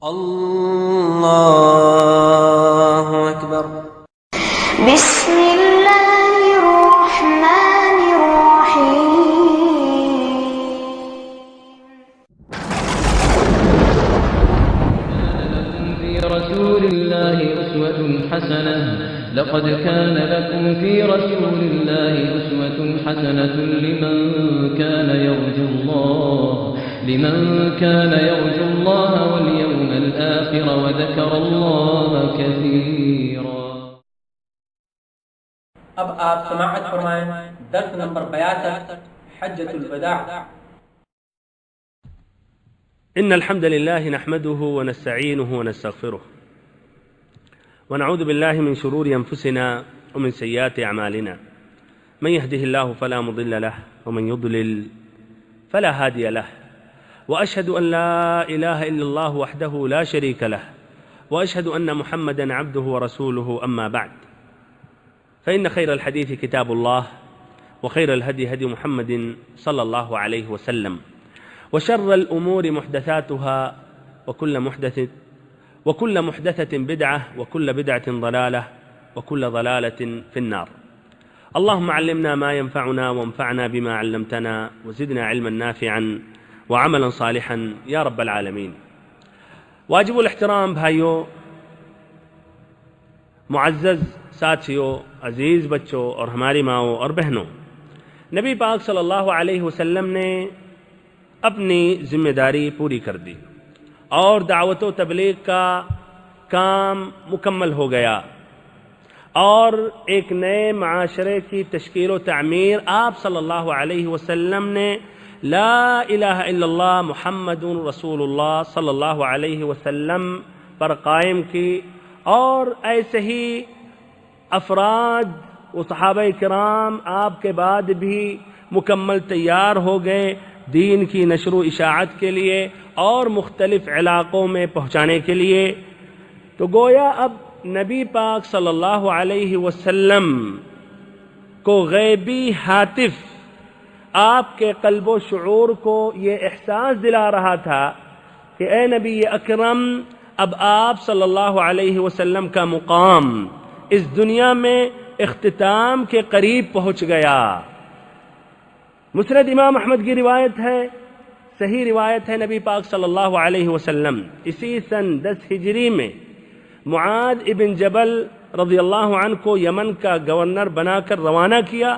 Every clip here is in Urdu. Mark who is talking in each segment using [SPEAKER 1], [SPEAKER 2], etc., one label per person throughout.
[SPEAKER 1] الله أكبر.
[SPEAKER 2] بسم الله الرحمن الرحيم.
[SPEAKER 3] في رسول الله أسوة حسنة. لقد كان لكم في رسول الله أسوة حسنة لمن كان يرجو الله واليوم الآخر وذكر الله كثيرا.
[SPEAKER 4] اب آپ سماعت فرمائیں درس نمبر 62 حجۃ الوداع.
[SPEAKER 5] إن الحمد لله نحمده ونستعينه ونستغفره ونعوذ بالله من شرور أنفسنا ومن سيئات أعمالنا. من يهده الله فلا مضل له ومن يضلل فلا هادي له، وأشهد أن لا إله إلا الله وحده لا شريك له، وأشهد أن محمدا عبده ورسوله. أما بعد، فإن خير الحديث كتاب الله، وخير الهدي هدي محمد صلى الله عليه وسلم، وشر الأمور محدثاتها، وكل محدثة بدعة، وكل بدعة ضلالة، وكل ضلالة في النار. اللهم علمنا ما ينفعنا وانفعنا بما علمتنا وزدنا علما نافعا وعملا صالحا یا رب العالمین. واجب الاحترام بھائیوں، معزز ساتھیوں، عزیز بچوں اور ہماری ماؤں اور بہنوں، نبی پاک صلی اللہ علیہ وسلم نے اپنی ذمہ داری پوری کر دی اور دعوت و تبلیغ کا کام مکمل ہو گیا، اور ایک نئے معاشرے کی تشکیل و تعمیر آپ صلی اللہ علیہ وسلم نے لا الہ الا اللہ محمد رسول اللہ صلی اللہ علیہ وسلم پر قائم کی. اور ایسے ہی افراد و صحابہ کرام آپ کے بعد بھی مکمل تیار ہو گئے دین کی نشر و اشاعت کے لیے اور مختلف علاقوں میں پہنچانے کے لیے. تو گویا اب نبی پاک صلی اللہ علیہ وسلم کو غیبی ہاتف آپ کے قلب و شعور کو یہ احساس دلا رہا تھا کہ اے نبی اکرم، اب آپ صلی اللہ علیہ وسلم کا مقام اس دنیا میں اختتام کے قریب پہنچ گیا. مسند امام احمد کی روایت ہے، صحیح روایت ہے، نبی پاک صلی اللہ علیہ وسلم اسی سن 10 ہجری میں معاذ ابن جبل رضی اللہ عنہ کو یمن کا گورنر بنا کر روانہ کیا.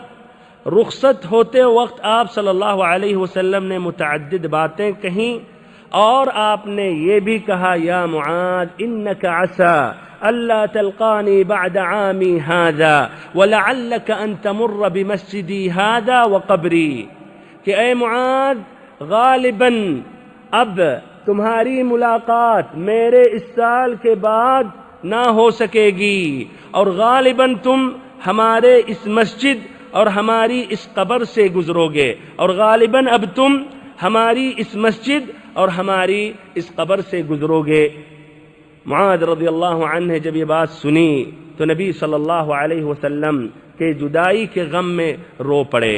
[SPEAKER 5] رخصت ہوتے وقت آپ صلی اللہ علیہ وسلم نے متعدد باتیں کہیں، اور آپ نے یہ بھی کہا یا معاذ انک عسى الا تلقانی بعد عامی هذا ولعلک ان تمر بمسجدی هذا وقبری، کہ اے معاذ غالباً اب تمہاری ملاقات میرے اس سال کے بعد نہ ہو سکے گی، اور غالباً تم ہمارے اس مسجد اور ہماری اس قبر سے گزرو گے، اور غالباً اب تم ہماری اس مسجد اور ہماری اس قبر سے گزرو گے. معاذ رضی اللہ عنہ نے جب یہ بات سنی تو نبی صلی اللہ علیہ وسلم کے جدائی کے غم میں رو پڑے.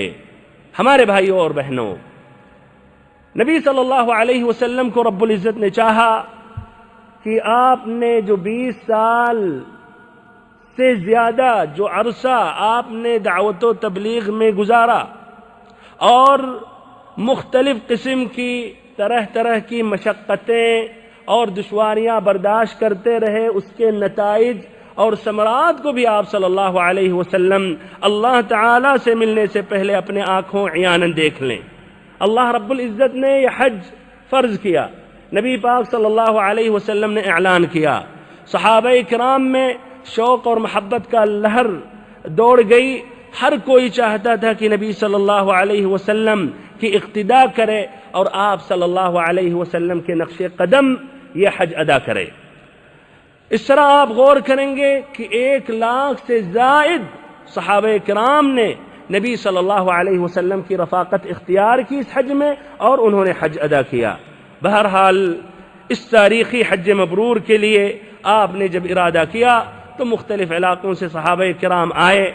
[SPEAKER 5] ہمارے بھائیوں اور بہنوں، نبی صلی اللہ علیہ وسلم کو رب العزت نے چاہا کہ آپ نے جو 20 سال سے زیادہ جو عرصہ آپ نے دعوت و تبلیغ میں گزارا اور مختلف قسم کی طرح کی مشقتیں اور دشواریاں برداشت کرتے رہے، اس کے نتائج اور ثمرات کو بھی آپ صلی اللہ علیہ وسلم اللہ تعالی سے ملنے سے پہلے اپنے آنکھوں عیاناً دیکھ لیں. اللہ رب العزت نے یہ حج فرض کیا، نبی پاک صلی اللہ علیہ وسلم نے اعلان کیا، صحابہ کرام میں شوق اور محبت کا لہر دوڑ گئی. ہر کوئی چاہتا تھا کہ نبی صلی اللہ علیہ وسلم کی اقتداء کرے اور آپ صلی اللہ علیہ وسلم کے نقش قدم یہ حج ادا کرے. اس طرح آپ غور کریں گے کہ 1 لاکھ سے زائد صحابہ کرام نے نبی صلی اللہ علیہ وسلم کی رفاقت اختیار کی اس حج میں، اور انہوں نے حج ادا کیا. بہرحال اس تاریخی حج مبرور کے لیے آپ نے جب ارادہ کیا تو مختلف علاقوں سے صحابہ کرام آئے،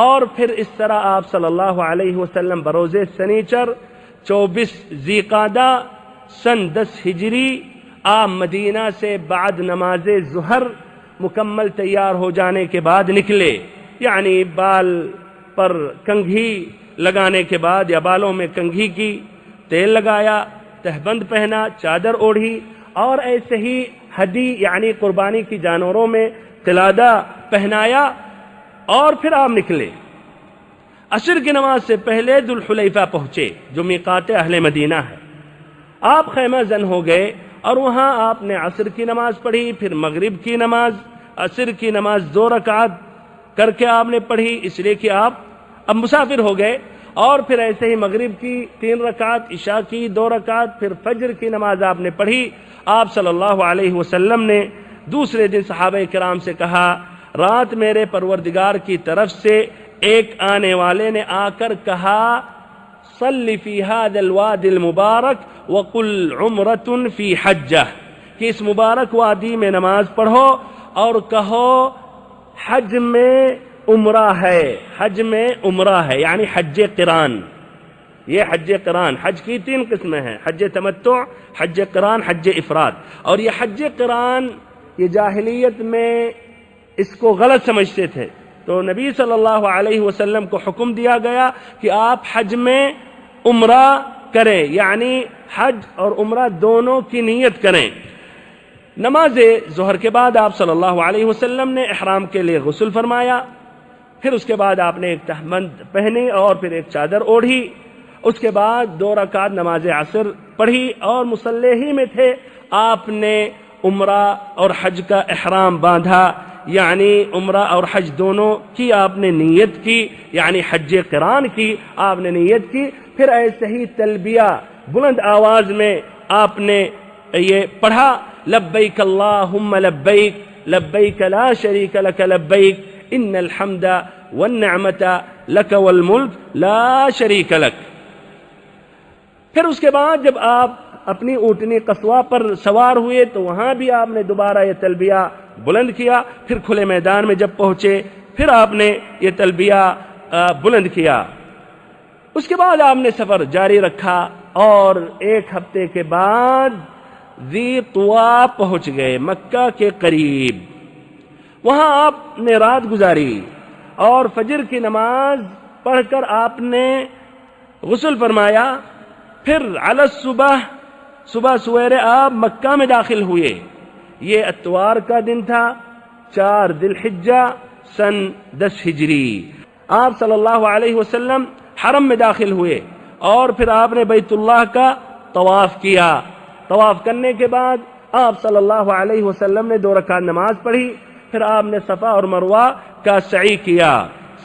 [SPEAKER 5] اور پھر اس طرح آپ صلی اللہ علیہ وسلم بروز سنیچر 24 ذی قعدہ سن 10 ہجری آپ مدینہ سے بعد نماز ظہر مکمل تیار ہو جانے کے بعد نکلے، یعنی بال پر کنگھی لگانے کے بعد یا بالوں میں کنگھی کی، تیل لگایا، تہبند پہنا، چادر اوڑھی، اور ایسے ہی ہدی یعنی قربانی کی جانوروں میں قلادہ پہنایا، اور پھر آپ نکلے۔ عصر کی نماز سے پہلے ذوالحلیفہ پہنچے جو میقات اہل مدینہ ہے۔ آپ خیمہ زن ہو گئے اور وہاں آپ نے عصر کی نماز پڑھی، پھر مغرب کی نماز، عصر کی نماز 2 رکعت کر کے آپ نے پڑھی، اس لیے کہ آپ اب مسافر ہو گئے، اور پھر ایسے ہی مغرب کی 3 رکعت، عشاء کی 2 رکعت، پھر فجر کی نماز آپ نے پڑھی۔ آپ صلی اللہ علیہ وسلم نے دوسرے دن صحابہ کرام سے کہا، رات میرے پروردگار کی طرف سے ایک آنے والے نے آ کر کہا، صلی فی ھذا الوادی المبارک وقل عمرۃ فی حجہ، کہ اس مبارک وادی میں نماز پڑھو اور کہو حج میں عمرہ ہے، حج میں عمرہ ہے، یعنی حج قران۔ یہ حج قران، حج کی 3 قسمیں ہیں، حج تمتع، حج قران، حج افراد۔ اور یہ حج قران یہ جاہلیت میں اس کو غلط سمجھتے تھے، تو نبی صلی اللہ علیہ وسلم کو حکم دیا گیا کہ آپ حج میں عمرہ کریں، یعنی حج اور عمرہ دونوں کی نیت کریں۔ نماز ظہر کے بعد آپ صلی اللہ علیہ وسلم نے احرام کے لیے غسل فرمایا، پھر اس کے بعد آپ نے ایک تہبند پہنی اور پھر ایک چادر اوڑھی، اس کے بعد 2 رکعت نماز عصر پڑھی، اور مصلی ہی میں تھے آپ نے عمرہ اور حج کا احرام باندھا، یعنی عمرہ اور حج دونوں کی آپ نے نیت کی، یعنی حج قران کی آپ نے نیت کی۔ پھر ایسے ہی تلبیہ بلند آواز میں آپ نے یہ پڑھا، لبیک اللہم لبیک لبیک لا شریک لک لبیک ان الحمد والنعمت لک والملک لا شریک لک۔ پھر اس کے بعد جب آپ اپنی اونٹنی قصوہ پر سوار ہوئے تو وہاں بھی آپ نے دوبارہ یہ تلبیہ بلند کیا، پھر کھلے میدان میں جب پہنچے پھر آپ نے یہ تلبیہ بلند کیا۔ اس کے بعد آپ نے سفر جاری رکھا اور 1 ہفتے کے بعد ذی طوا پہنچ گئے، مکہ کے قریب۔ وہاں آپ نے رات گزاری اور فجر کی نماز پڑھ کر آپ نے غسل فرمایا، پھر علی صبح سویرے آپ مکہ میں داخل ہوئے۔ یہ اتوار کا دن تھا، 4 ذی الحجہ سن 10 ہجری۔ آپ صلی اللہ علیہ وسلم حرم میں داخل ہوئے اور پھر آپ نے بیت اللہ کا طواف کیا۔ طواف کرنے کے بعد آپ صلی اللہ علیہ وسلم نے 2 رکعت نماز پڑھی، پھر آپ نے صفا اور مروہ کا سعی کیا،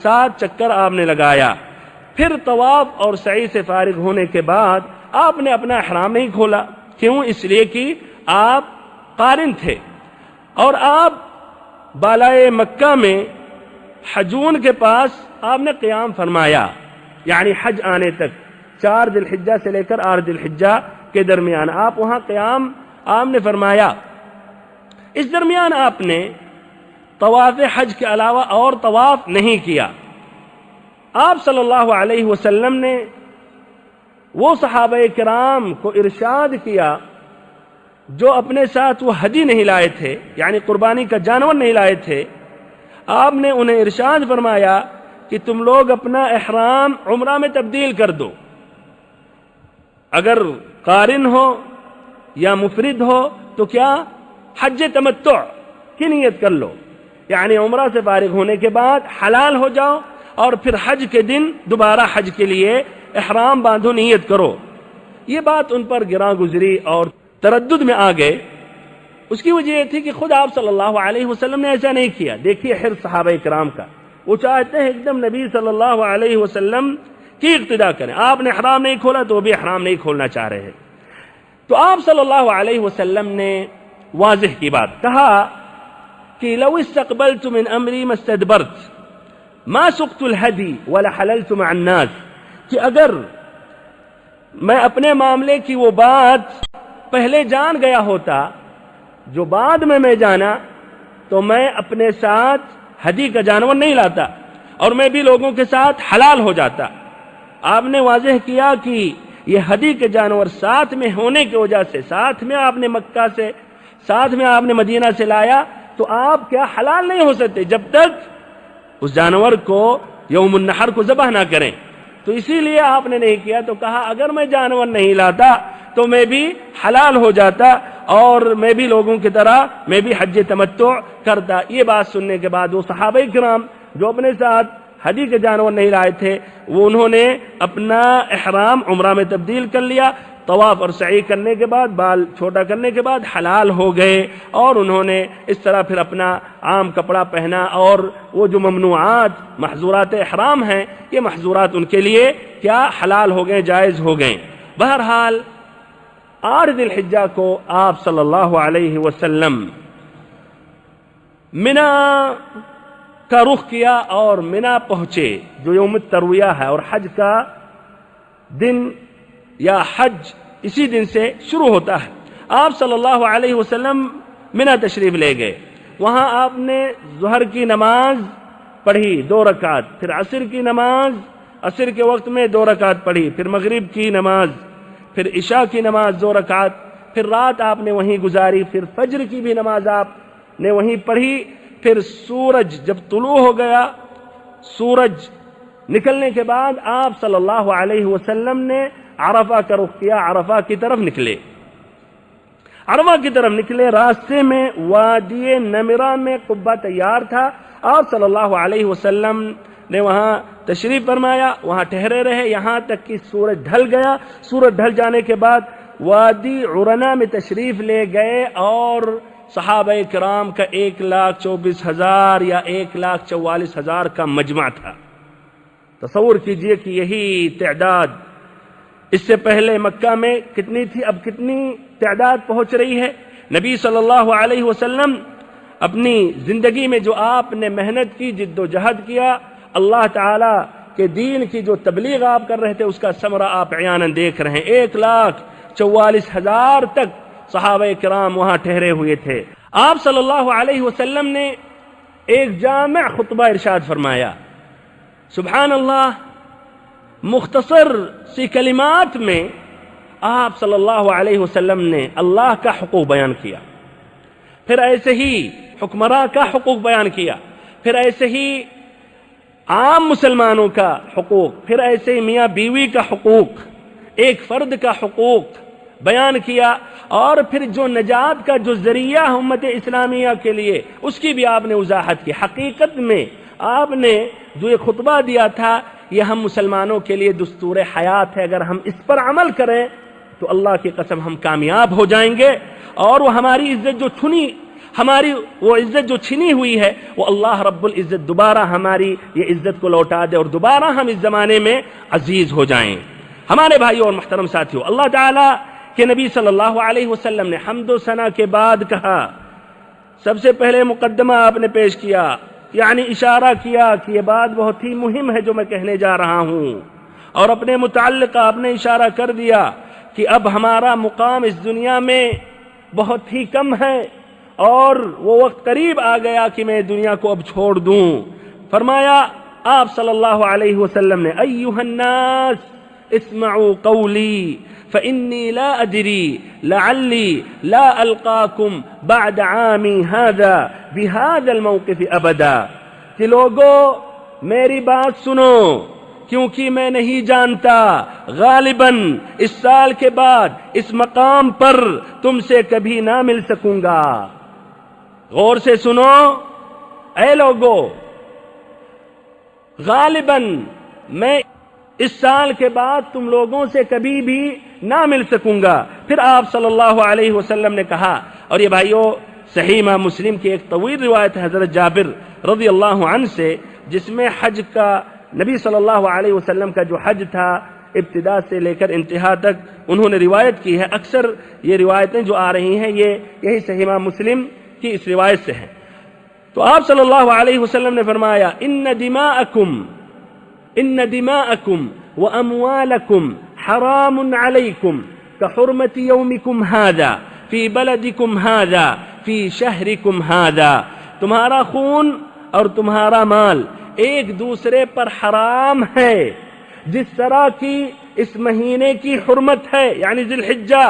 [SPEAKER 5] 7 چکر آپ نے لگایا۔ پھر طواف اور سعی سے فارغ ہونے کے بعد آپ نے اپنا احرام نہیں کھولا، کیوں؟ اس لیے کہ آپ قارن تھے، اور آپ بالائے مکہ میں حجون کے پاس آپ نے قیام فرمایا، یعنی حج آنے تک 4 ذی الحجہ سے لے کر 8 ذی الحجہ کے درمیان آپ وہاں قیام آپ نے فرمایا۔ اس درمیان آپ نے طواف حج کے علاوہ اور طواف نہیں کیا۔ آپ صلی اللہ علیہ وسلم نے وہ صحابہ کرام کو ارشاد کیا جو اپنے ساتھ وہ ہدی نہیں لائے تھے، یعنی قربانی کا جانور نہیں لائے تھے، آپ نے انہیں ارشاد فرمایا کہ تم لوگ اپنا احرام عمرہ میں تبدیل کر دو، اگر قارن ہو یا مفرد ہو تو کیا حج تمتع کی نیت کر لو، یعنی عمرہ سے فارغ ہونے کے بعد حلال ہو جاؤ اور پھر حج کے دن دوبارہ حج کے لیے احرام باندھو، نیت کرو۔ یہ بات ان پر گراں گزری اور تردد میں آ گئے۔ اس کی وجہ یہ تھی کہ خود آپ صلی اللہ علیہ وسلم نے ایسا نہیں کیا۔ دیکھیے حرص صحابہ کرام کا، وہ چاہتے ہیں ایک دم نبی صلی اللہ علیہ وسلم کی اقتداء کریں۔ آپ نے احرام نہیں کھولا تو وہ بھی احرام نہیں کھولنا چاہ رہے ہیں۔ تو آپ صلی اللہ علیہ وسلم نے واضح کی بات کہا کہ لو استقبلت من امری ما استدبرت ما سقت الهدی ولا حللت مع الناس، کہ اگر میں اپنے معاملے کی وہ بات پہلے جان گیا ہوتا جو بعد میں جانا تو میں اپنے ساتھ ہدی کا جانور نہیں لاتا اور میں بھی لوگوں کے ساتھ حلال ہو جاتا۔ آپ نے واضح کیا کہ یہ ہدی کے جانور ساتھ میں ہونے کی وجہ سے، ساتھ میں آپ نے مکہ سے، ساتھ میں آپ نے مدینہ سے لایا، تو آپ کیا حلال نہیں ہو سکتے جب تک اس جانور کو یوم النحر کو ذبح نہ کریں۔ تو اسی لیے آپ نے نہیں کیا، تو کہا اگر میں جانور نہیں لاتا تو میں بھی حلال ہو جاتا اور میں بھی لوگوں کی طرح میں بھی حج تمتع کرتا۔ یہ بات سننے کے بعد وہ صحابہ کرام جو اپنے ساتھ ہدی کے جانور نہیں لائے تھے، وہ انہوں نے اپنا احرام عمرہ میں تبدیل کر لیا، طواف اور سعی کرنے کے بعد، بال چھوٹا کرنے کے بعد حلال ہو گئے، اور انہوں نے اس طرح پھر اپنا عام کپڑا پہنا، اور وہ جو ممنوعات محظورات احرام ہیں یہ محظورات ان کے لیے کیا حلال ہو گئے، جائز ہو گئے۔ بہرحال 8 ذی الحجہ کو آپ صلی اللہ علیہ وسلم منا کا رخ کیا اور منا پہنچے، جو یوم الترویہ ہے، اور حج کا دن یا حج اسی دن سے شروع ہوتا ہے۔ آپ صلی اللہ علیہ وسلم منا تشریف لے گئے، وہاں آپ نے ظہر کی نماز پڑھی 2 رکعت، پھر عصر کی نماز عصر کے وقت میں 2 رکعت پڑھی، پھر مغرب کی نماز، پھر عشاء کی نماز 2 رکعت، پھر رات آپ نے وہیں گزاری، پھر فجر کی بھی نماز آپ نے وہیں پڑھی، پھر سورج جب طلوع ہو گیا، سورج نکلنے کے بعد آپ صلی اللہ علیہ وسلم نے عرفہ کا رخ کیا، عرفہ کی طرف نکلے۔ عرفہ کی طرف نکلے، راستے میں وادی نمرہ میں قبہ تیار تھا، آپ صلی اللہ علیہ وسلم نے وہاں تشریف فرمایا، وہاں ٹھہرے رہے یہاں تک کہ سورج ڈھل گیا۔ سورج ڈھل جانے کے بعد وادی عرنا میں تشریف لے گئے، اور صحابہ کرام کا 1,24,000 یا 1,44,000 کا مجمع تھا۔ تصور کیجئے کہ یہی تعداد اس سے پہلے مکہ میں کتنی تھی، اب کتنی تعداد پہنچ رہی ہے۔ نبی صلی اللہ علیہ وسلم اپنی زندگی میں جو آپ نے محنت کی، جد و جہد کیا، اللہ تعالیٰ کے دین کی جو تبلیغ آپ کر رہے تھے، اس کا ثمرہ آپ عیاناً دیکھ رہے ہیں۔ 1,44,000 تک صحابہ کرام وہاں ٹھہرے ہوئے تھے۔ آپ صلی اللہ علیہ وسلم نے ایک جامع خطبہ ارشاد فرمایا، سبحان اللہ، مختصر سی کلمات میں آپ صلی اللہ علیہ وسلم نے اللہ کا حقوق بیان کیا، پھر ایسے ہی حکمراں کا حقوق بیان کیا، پھر ایسے ہی عام مسلمانوں کا حقوق، پھر ایسے ہی میاں بیوی کا حقوق، ایک فرد کا حقوق بیان کیا، اور پھر جو نجات کا جو ذریعہ امت اسلامیہ کے لیے، اس کی بھی آپ نے وضاحت کی۔ حقیقت میں آپ نے جو یہ خطبہ دیا تھا، یہ ہم مسلمانوں کے لیے دستور حیات ہے، اگر ہم اس پر عمل کریں تو اللہ کی قسم ہم کامیاب ہو جائیں گے، اور وہ ہماری عزت جو ہماری وہ عزت جو چھنی ہوئی ہے، وہ اللہ رب العزت دوبارہ ہماری یہ عزت کو لوٹا دے، اور دوبارہ ہم اس زمانے میں عزیز ہو جائیں۔ ہمارے بھائیوں اور محترم ساتھیوں، اللہ تعالیٰ کہ نبی صلی اللہ علیہ وسلم نے حمد و ثنا کے بعد کہا، سب سے پہلے مقدمہ آپ نے پیش کیا، یعنی اشارہ کیا کہ یہ بات بہت ہی مہم ہے جو میں کہنے جا رہا ہوں، اور اپنے متعلق آپ نے اشارہ کر دیا کہ اب ہمارا مقام اس دنیا میں بہت ہی کم ہے، اور وہ وقت قریب آ گیا کہ میں دنیا کو اب چھوڑ دوں۔ فرمایا آپ صلی اللہ علیہ وسلم نے، ایھا الناس اسمعوا قولی فإنی لا ادری لعلی لا القاکم بعد عامی هذا بهذا الموقف ابدا، کہ لوگو میری بات سنو، کیونکہ میں نہیں جانتا غالباً اس سال کے بعد اس مقام پر تم سے کبھی نہ مل سکوں گا۔ غور سے سنو اے لوگو، غالباً میں اس سال کے بعد تم لوگوں سے کبھی بھی نہ مل سکوں گا۔ پھر آپ صلی اللہ علیہ وسلم نے کہا، اور یہ بھائیو صحیح امام مسلم کی ایک طویل روایت ہے حضرت جابر رضی اللہ عنہ سے، جس میں حج کا نبی صلی اللہ علیہ وسلم کا جو حج تھا ابتدا سے لے کر انتہا تک انہوں نے روایت کی ہے۔ اکثر یہ روایتیں جو آ رہی ہیں یہی صحیح امام مسلم کی اس روایت سے ہیں۔ تو آپ صلی اللہ علیہ وسلم نے فرمایا، ان دماءکم واموالکم حرام علیکم کحرمت یومکم ھذا فی بلدکم ھذا فی شہرکم ھذا، تمہارا خون اور تمہارا مال ایک دوسرے پر حرام ہے، جس طرح کی اس مہینے کی حرمت ہے یعنی ذی الحجہ،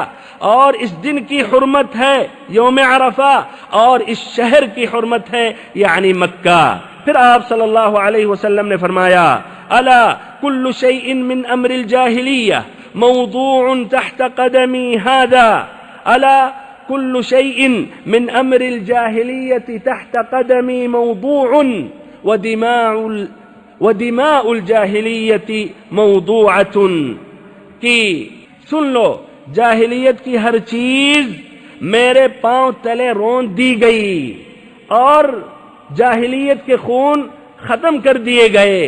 [SPEAKER 5] اور اس دن کی حرمت ہے یوم عرفہ، اور اس شہر کی حرمت ہے یعنی مکہ۔ پھر آپ صلی اللہ علیہ وسلم نے فرمایا الا کل شیء من امر الجاہلیہ موضوع تحت قدمی هذا، الا كل شيء من أمر الجاهلية تحت قدمي موضوع ودماء الجاهلية موضوعة، کہ سن لو جاہلیت کی ہر چیز میرے پاؤں تلے رون دی گئی، اور جاہلیت کے خون ختم کر دیے گئے،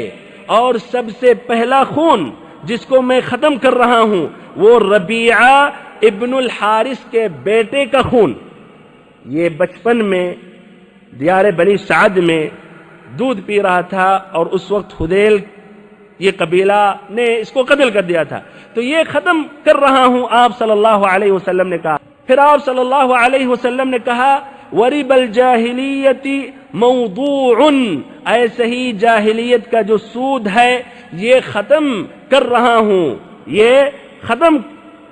[SPEAKER 5] اور سب سے پہلا خون جس کو میں ختم کر رہا ہوں وہ ربیعہ ابن الحارث کے بیٹے کا خون۔ یہ بچپن میں دیار بنی سعد میں دودھ پی رہا تھا، اور اس وقت حدیل یہ قبیلہ نے اس کو قتل کر دیا تھا، تو یہ ختم کر رہا ہوں آپ صلی اللہ علیہ وسلم نے کہا۔ پھر آپ صلی اللہ علیہ وسلم نے کہا وَرِبَ الْجَاهِلِيَّةِ مَوْضُوعٌ، ایسے ہی جاہلیت کا جو سود ہے یہ ختم کر رہا ہوں، یہ ختم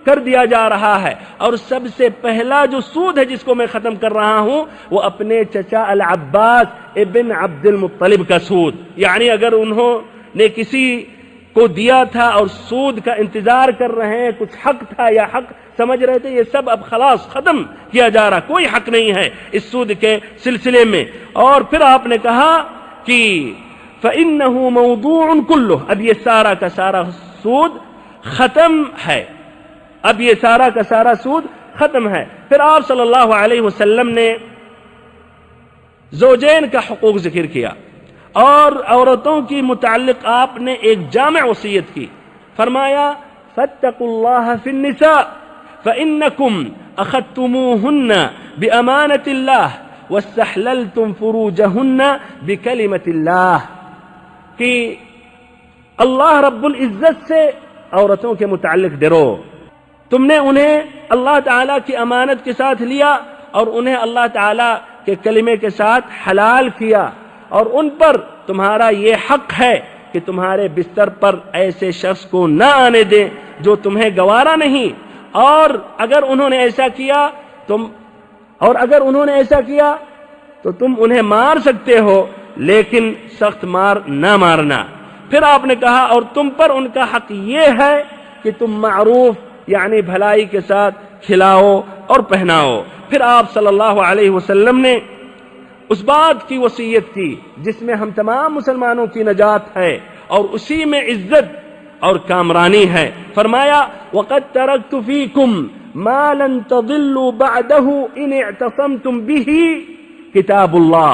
[SPEAKER 5] کر دیا جا رہا ہے، اور سب سے پہلا جو سود ہے جس کو میں ختم کر رہا ہوں وہ اپنے چچا العباس ابن عبد المطلب کا سود، یعنی اگر انہوں نے کسی کو دیا تھا اور سود کا انتظار کر رہے ہیں، کچھ حق تھا یا حق سمجھ رہے تھے، یہ سب اب خلاص ختم کیا جا رہا، کوئی حق نہیں ہے اس سود کے سلسلے میں۔ اور پھر آپ نے کہا کہ فَإِنَّهُ مَوْضُوعٌ كُلُّهُ، اب یہ سارا کا سارا سود ختم ہے، اب یہ سارا کا سارا سود ختم ہے۔ پھر آپ صلی اللہ علیہ وسلم نے زوجین کا حقوق ذکر کیا، اور عورتوں کی متعلق آپ نے ایک جامع وصیت کی، فرمایا فَاتَّقُوا اللَّهَ فِي النِّسَاءِ فَإِنَّكُمْ أَخَذْتُمُوهُنَّ بِأَمَانَةِ اللَّهِ وَاسْتَحْلَلْتُمْ فُرُوجَهُنَّ بِكَلِمَةِ اللَّهِ، کہ اللہ رب العزت سے عورتوں کے متعلق ڈرو، تم نے انہیں اللہ تعالیٰ کی امانت کے ساتھ لیا اور انہیں اللہ تعالیٰ کے کلمے کے ساتھ حلال کیا، اور ان پر تمہارا یہ حق ہے کہ تمہارے بستر پر ایسے شخص کو نہ آنے دیں جو تمہیں گوارا نہیں، اور اگر انہوں نے ایسا کیا تو تم انہیں مار سکتے ہو، لیکن سخت مار نہ مارنا۔ پھر آپ نے کہا اور تم پر ان کا حق یہ ہے کہ تم معروف یعنی بھلائی کے ساتھ کھلاؤ اور پہناؤ۔ پھر آپ صلی اللہ علیہ وسلم نے اس بات کی وصیت کی جس میں ہم تمام مسلمانوں کی نجات ہے اور اسی میں عزت اور کامرانی ہے، فرمایا وَقَدْ تَرَكْتُ فِيكُمْ مَا لَن تَضِلُّوا بَعْدَهُ إِنِ اعْتَصَمْتُمْ بِهِ کتاب اللہ،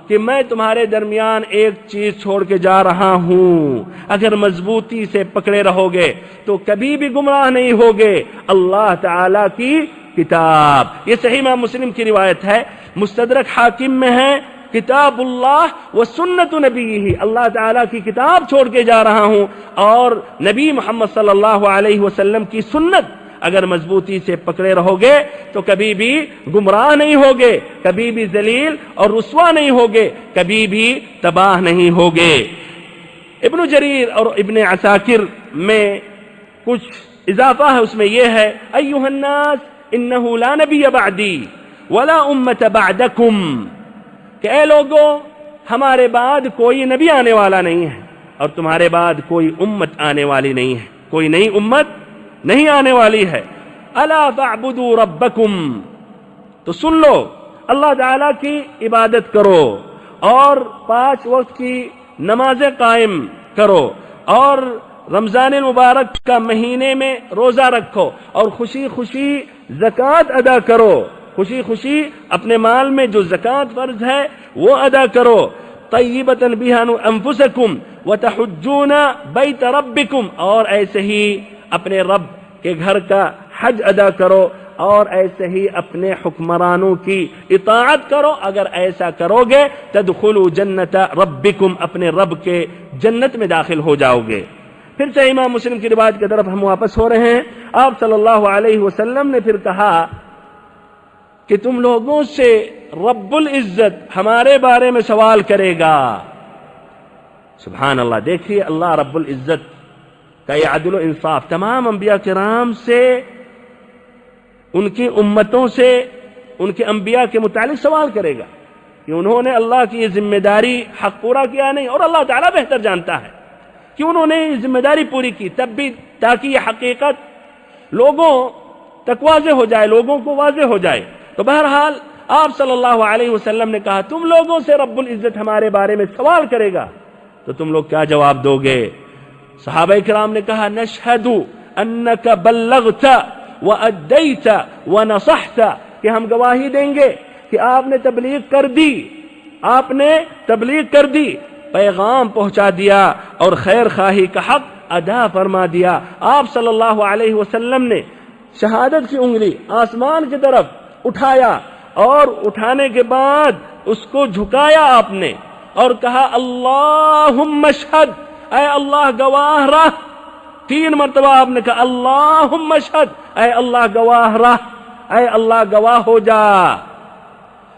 [SPEAKER 5] کہ میں تمہارے درمیان ایک چیز چھوڑ کے جا رہا ہوں، اگر مضبوطی سے پکڑے رہو گے تو کبھی بھی گمراہ نہیں ہوگے، اللہ تعالیٰ کی کتاب۔ یہ صحیح امام مسلم کی روایت ہے، مستدرک حاکم میں ہے کتاب اللہ و سنت نبی، اللہ تعالیٰ کی کتاب چھوڑ کے جا رہا ہوں اور نبی محمد صلی اللہ علیہ وسلم کی سنت، اگر مضبوطی سے پکڑے رہو گے تو کبھی بھی گمراہ نہیں ہوگے، کبھی بھی ذلیل اور رسوا نہیں ہوگے، کبھی بھی تباہ نہیں ہوگے۔ ابن جریر اور ابن عساکر میں کچھ اضافہ ہے، اس میں یہ ہے ایھا الناس انہ لا نبی بعدی ولا امت بعدکم، کہ اے لوگو ہمارے بعد کوئی نبی آنے والا نہیں ہے اور تمہارے بعد کوئی امت آنے والی نہیں ہے، کوئی نئی امت نہیں آنے والی ہے۔ الا فاعبدوا ربکم، تو سن لو اللہ تعالیٰ کی عبادت کرو اور 5 وقت کی نمازیں قائم کرو، اور رمضان المبارک کا مہینے میں روزہ رکھو، اور خوشی خوشی زکوٰۃ ادا کرو، خوشی خوشی اپنے مال میں جو زکوٰۃ فرض ہے وہ ادا کرو، طیبۃ بہا انفسکم وتحجون بیت ربکم، اور ایسے ہی اپنے رب کے گھر کا حج ادا کرو، اور ایسے ہی اپنے حکمرانوں کی اطاعت کرو، اگر ایسا کرو گے تدخلوا جنت ربکم، اپنے رب کے جنت میں داخل ہو جاؤ گے۔ پھر سے امام مسلم کی روایت کی طرف ہم واپس ہو رہے ہیں، آپ صلی اللہ علیہ وسلم نے پھر کہا کہ تم لوگوں سے رب العزت ہمارے بارے میں سوال کرے گا۔ سبحان اللہ، دیکھیے اللہ رب العزت کا یہ عدل و انصاف تمام انبیاء کرام سے، ان کی امتوں سے، ان کے انبیاء کے متعلق سوال کرے گا کہ انہوں نے اللہ کی یہ ذمہ داری حق پورا کیا نہیں، اور اللہ تعالیٰ بہتر جانتا ہے کہ انہوں نے یہ ذمہ داری پوری کی، تب بھی تاکہ یہ حقیقت لوگوں تک واضح ہو جائے، لوگوں کو واضح ہو جائے۔ تو بہرحال آپ صلی اللہ علیہ وسلم نے کہا تم لوگوں سے رب العزت ہمارے بارے میں سوال کرے گا تو تم لوگ کیا جواب دو گے؟ صحابہ کرام نے کہا نشہد انک بلغت وادیت ونصحت، کہ ہم گواہی دیں گے کہ آپ نے تبلیغ کر دی، آپ نے تبلیغ کر دی، پیغام پہنچا دیا اور خیر خواہی کا حق ادا فرما دیا۔ آپ صلی اللہ علیہ وسلم نے شہادت کی انگلی آسمان کی طرف اٹھایا اور اٹھانے کے بعد اس کو جھکایا آپ نے اور کہا اللہم اشہد، اے اللہ گواہ رہ۔ 3 مرتبہ آپ نے کہا اللہم اشہد، اے اللہ گواہ رہ، اے اللہ گواہ ہو جا۔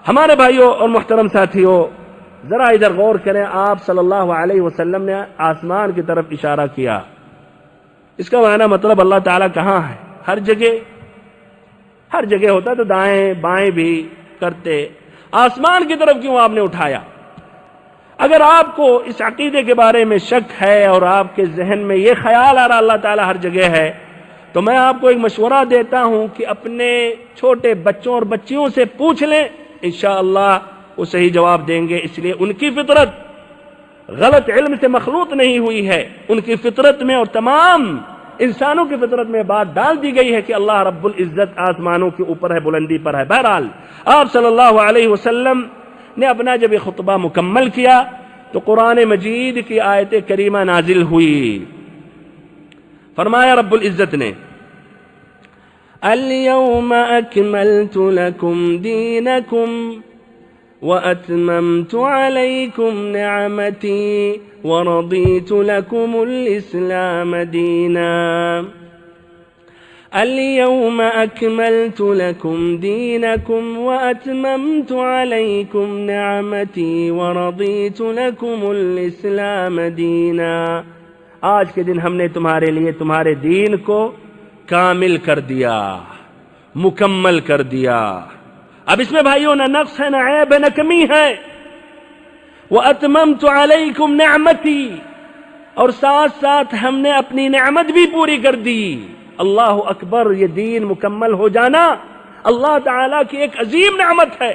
[SPEAKER 5] ہمارے بھائیوں اور محترم ساتھیوں، ذرا ادھر غور کریں، آپ صلی اللہ علیہ وسلم نے آسمان کی طرف اشارہ کیا، اس کا معنی مطلب اللہ تعالیٰ کہاں ہے؟ ہر جگہ ہوتا تو دائیں بائیں بھی کرتے، آسمان کی طرف کیوں آپ نے اٹھایا؟ اگر آپ کو اس عقیدے کے بارے میں شک ہے اور آپ کے ذہن میں یہ خیال آ رہا اللہ تعالیٰ ہر جگہ ہے، تو میں آپ کو ایک مشورہ دیتا ہوں کہ اپنے چھوٹے بچوں اور بچیوں سے پوچھ لیں، انشاءاللہ وہ صحیح جواب دیں گے، اس لیے ان کی فطرت غلط علم سے مخلوط نہیں ہوئی ہے، ان کی فطرت میں اور تمام انسانوں کی فطرت میں بات ڈال دی گئی ہے کہ اللہ رب العزت آسمانوں کے اوپر ہے، بلندی پر ہے۔ بہرحال آپ صلی اللہ علیہ وسلم نے اپنا جب یہ خطبہ مکمل کیا تو قرآن مجید کی آیت کریمہ نازل ہوئی، فرمایا رب العزت نے اليوم اکملت لکم دینکم وَأَتْمَمْتُ عَلَيْكُمْ نِعْمَتِي وَرَضِيتُ لَكُمُ الْإِسْلَامَ دِينًا الْيَوْمَ أَكْمَلْتُ لَكُمْ دِينَكُمْ وَأَتْمَمْتُ عَلَيْكُمْ نِعْمَتِي وَرَضِيتُ لَكُمُ الْإِسْلَامَ دِينًا، آج کے دن ہم نے تمہارے لیے تمہارے دین کو کامل کر دیا، مکمل کر دیا۔ اب اس میں بھائیوں نہ نقص ہے، نہ عیب ہے، نہ کمی ہے۔ وَأَتْمَمْتُ عَلَيْكُمْ نِعْمَتِي، اور ساتھ ساتھ ہم نے اپنی نعمت بھی پوری کر دی۔ اللہ اکبر، یہ دین مکمل ہو جانا اللہ تعالیٰ کی ایک عظیم نعمت ہے،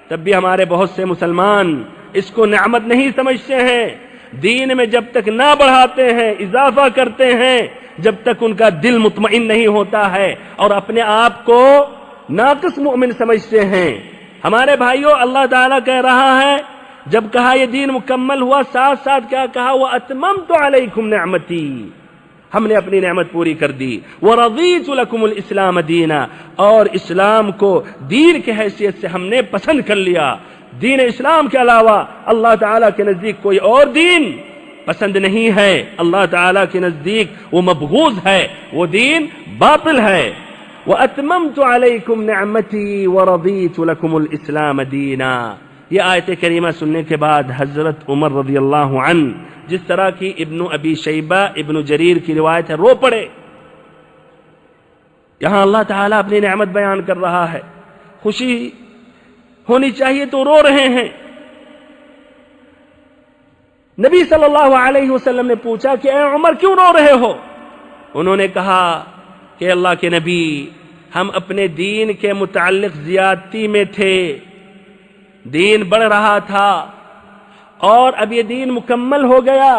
[SPEAKER 5] تب بھی ہمارے بہت سے مسلمان اس کو نعمت نہیں سمجھتے ہیں، دین میں جب تک نہ بڑھاتے ہیں، اضافہ کرتے ہیں، جب تک ان کا دل مطمئن نہیں ہوتا ہے اور اپنے آپ کو ناقص مومن سمجھتے ہیں۔ ہمارے بھائیوں، اللہ تعالیٰ کہہ رہا ہے، جب کہا یہ دین مکمل ہوا، ساتھ ساتھ کیا کہا؟ وَأَتْمَمْتُ عَلَيْكُمْ نِعْمَتِي، ہم نے اپنی نعمت پوری کر دی۔ وَرَضِيتُ لَكُمُ الْإِسْلَامَ دِينًا، اور اسلام کو دین کی حیثیت سے ہم نے پسند کر لیا۔ دین اسلام کے علاوہ اللہ تعالیٰ کے نزدیک کوئی اور دین پسند نہیں ہے، اللہ تعالیٰ کے نزدیک وہ مبغوض ہے، وہ دین باطل ہے۔ وَأَتْمَمْتُ عَلَيْكُمْ نِعْمَتِي وَرَضِيتُ لَكُمُ الْإِسْلَامَ دِينًا، یہ آیت کریمہ سننے کے بعد حضرت عمر رضی اللہ عنہ، جس طرح کی ابن ابی شیبہ، ابن جریر کی روایت ہے، رو پڑے۔ یہاں اللہ تعالیٰ اپنی نعمت بیان کر رہا ہے، خوشی ہونی چاہیے تو رو رہے ہیں۔ نبی صلی اللہ علیہ وسلم نے پوچھا کہ اے عمر کیوں رو رہے ہو؟ انہوں نے کہا کہ اللہ کے نبی، ہم اپنے دین کے متعلق زیادتی میں تھے، دین بڑھ رہا تھا اور اب یہ دین مکمل ہو گیا،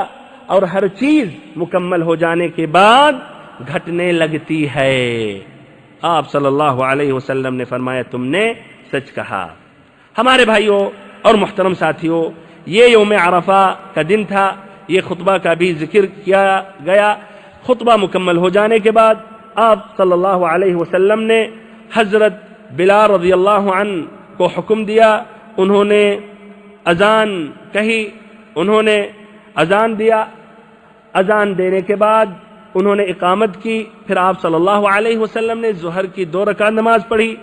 [SPEAKER 5] اور ہر چیز مکمل ہو جانے کے بعد گھٹنے لگتی ہے۔ آپ صلی اللہ علیہ وسلم نے فرمایا تم نے سچ کہا۔ ہمارے بھائیوں اور محترم ساتھیوں، یہ یوم عرفہ کا دن تھا، یہ خطبہ کا بھی ذکر کیا گیا۔ خطبہ مکمل ہو جانے کے بعد آپ صلی اللہ علیہ وسلم نے حضرت بلال رضی اللہ عنہ کو حکم دیا، انہوں نے اذان کہی، انہوں نے اذان دیا، اذان دینے کے بعد انہوں نے اقامت کی، پھر آپ صلی اللہ علیہ وسلم نے ظہر کی 2 رکعت نماز پڑھی،